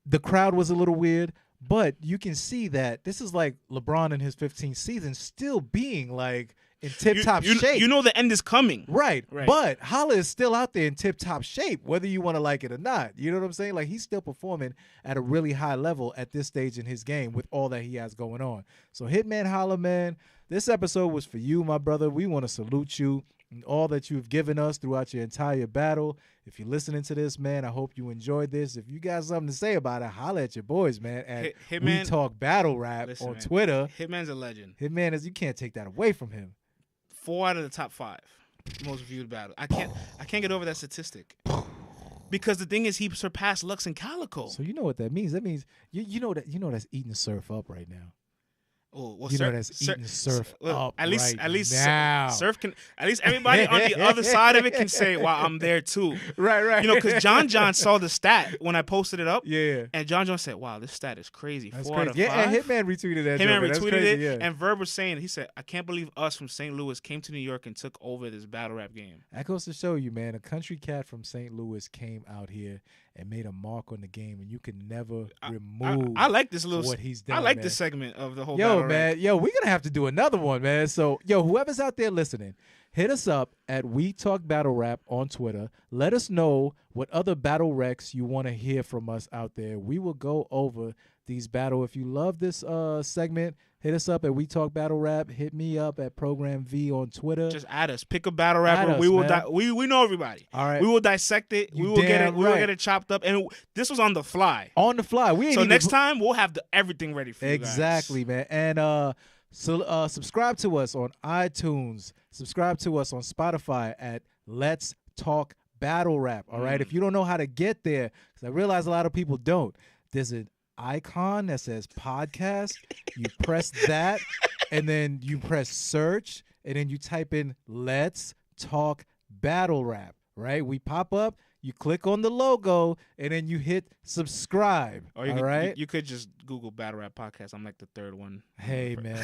the crowd was a little weird. But you can see that this is like LeBron in his 15th season still being like in tip-top shape. You know the end is coming. Right. But Holla is still out there in tip-top shape, whether you want to like it or not. You know what I'm saying? Like, he's still performing at a really high level at this stage in his game with all that he has going on. So, Hitman Holla, man, this episode was for you, my brother. We want to salute you and all that you've given us throughout your entire battle. If you're listening to this, man, I hope you enjoyed this. If you got something to say about it, holla at your boys, man. At Hitman, We Talk Battle Rap on Twitter. Hitman's a legend. Hitman you can't take that away from him. 4 out of the top 5 most viewed battle. I can't get over that statistic. Because the thing is, he surpassed Lux and Calico. So you know what that means? That means you know that's eating Surf up right now. Oh, well, you know that's eating Surf up at least now. Surf can, at least everybody on the other side of it can say, "Wow, I'm there too." Right. You know, because John saw the stat when I posted it up. Yeah. And John said, "Wow, this stat is crazy." That's 4 crazy. out of 5. Yeah, and Hitman retweeted that. Hitman retweeted crazy, it, yeah. and Verb was saying, he said, "I can't believe us from St. Louis came to New York and took over this battle rap game." That goes to show you, man, a country cat from St. Louis came out here and made a mark on the game, and you can never remove. I like this little. What he's done. I like man. this segment of the whole. Yo, battle man, rap. we're gonna have to do another one, man. So, whoever's out there listening, hit us up at We Talk Battle Rap on Twitter. Let us know what other battle recs you want to hear from us out there. We will go over these battle. If you love this segment, Hit us up at We Talk Battle Rap. Hit me up at Program V on Twitter. Just add us. Pick a battle rapper. Us, we will. man. We know everybody. All right. We will dissect it. You We will get damn it. We will right. get it chopped up. And this was on the fly. On the fly. We ain't So even next time we'll have everything ready for you guys. Exactly, man. And subscribe to us on iTunes. Subscribe to us on Spotify at Let's Talk Battle Rap. All right. If you don't know how to get there, because I realize a lot of people don't, there's an icon that says podcast. You press that, and then you press search, and then you type in Let's Talk Battle Rap. Right? We pop up. You click on the logo, and then you hit subscribe. Or you all could, right? you could just Google Battle Rap Podcast. I'm like the third one. Hey, man.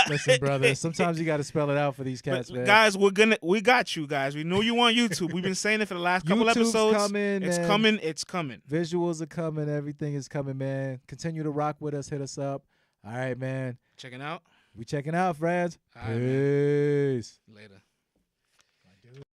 Listen, brother. Sometimes you got to spell it out for these cats, man. Guys, we got you guys. We know you on YouTube. We've been saying it for the last couple YouTube's episodes. coming, it's man. coming. It's coming. Visuals are coming. Everything is coming, man. Continue to rock with us. Hit us up. All right, man. Checking out. We checking out, friends. All right, man. Peace. Later.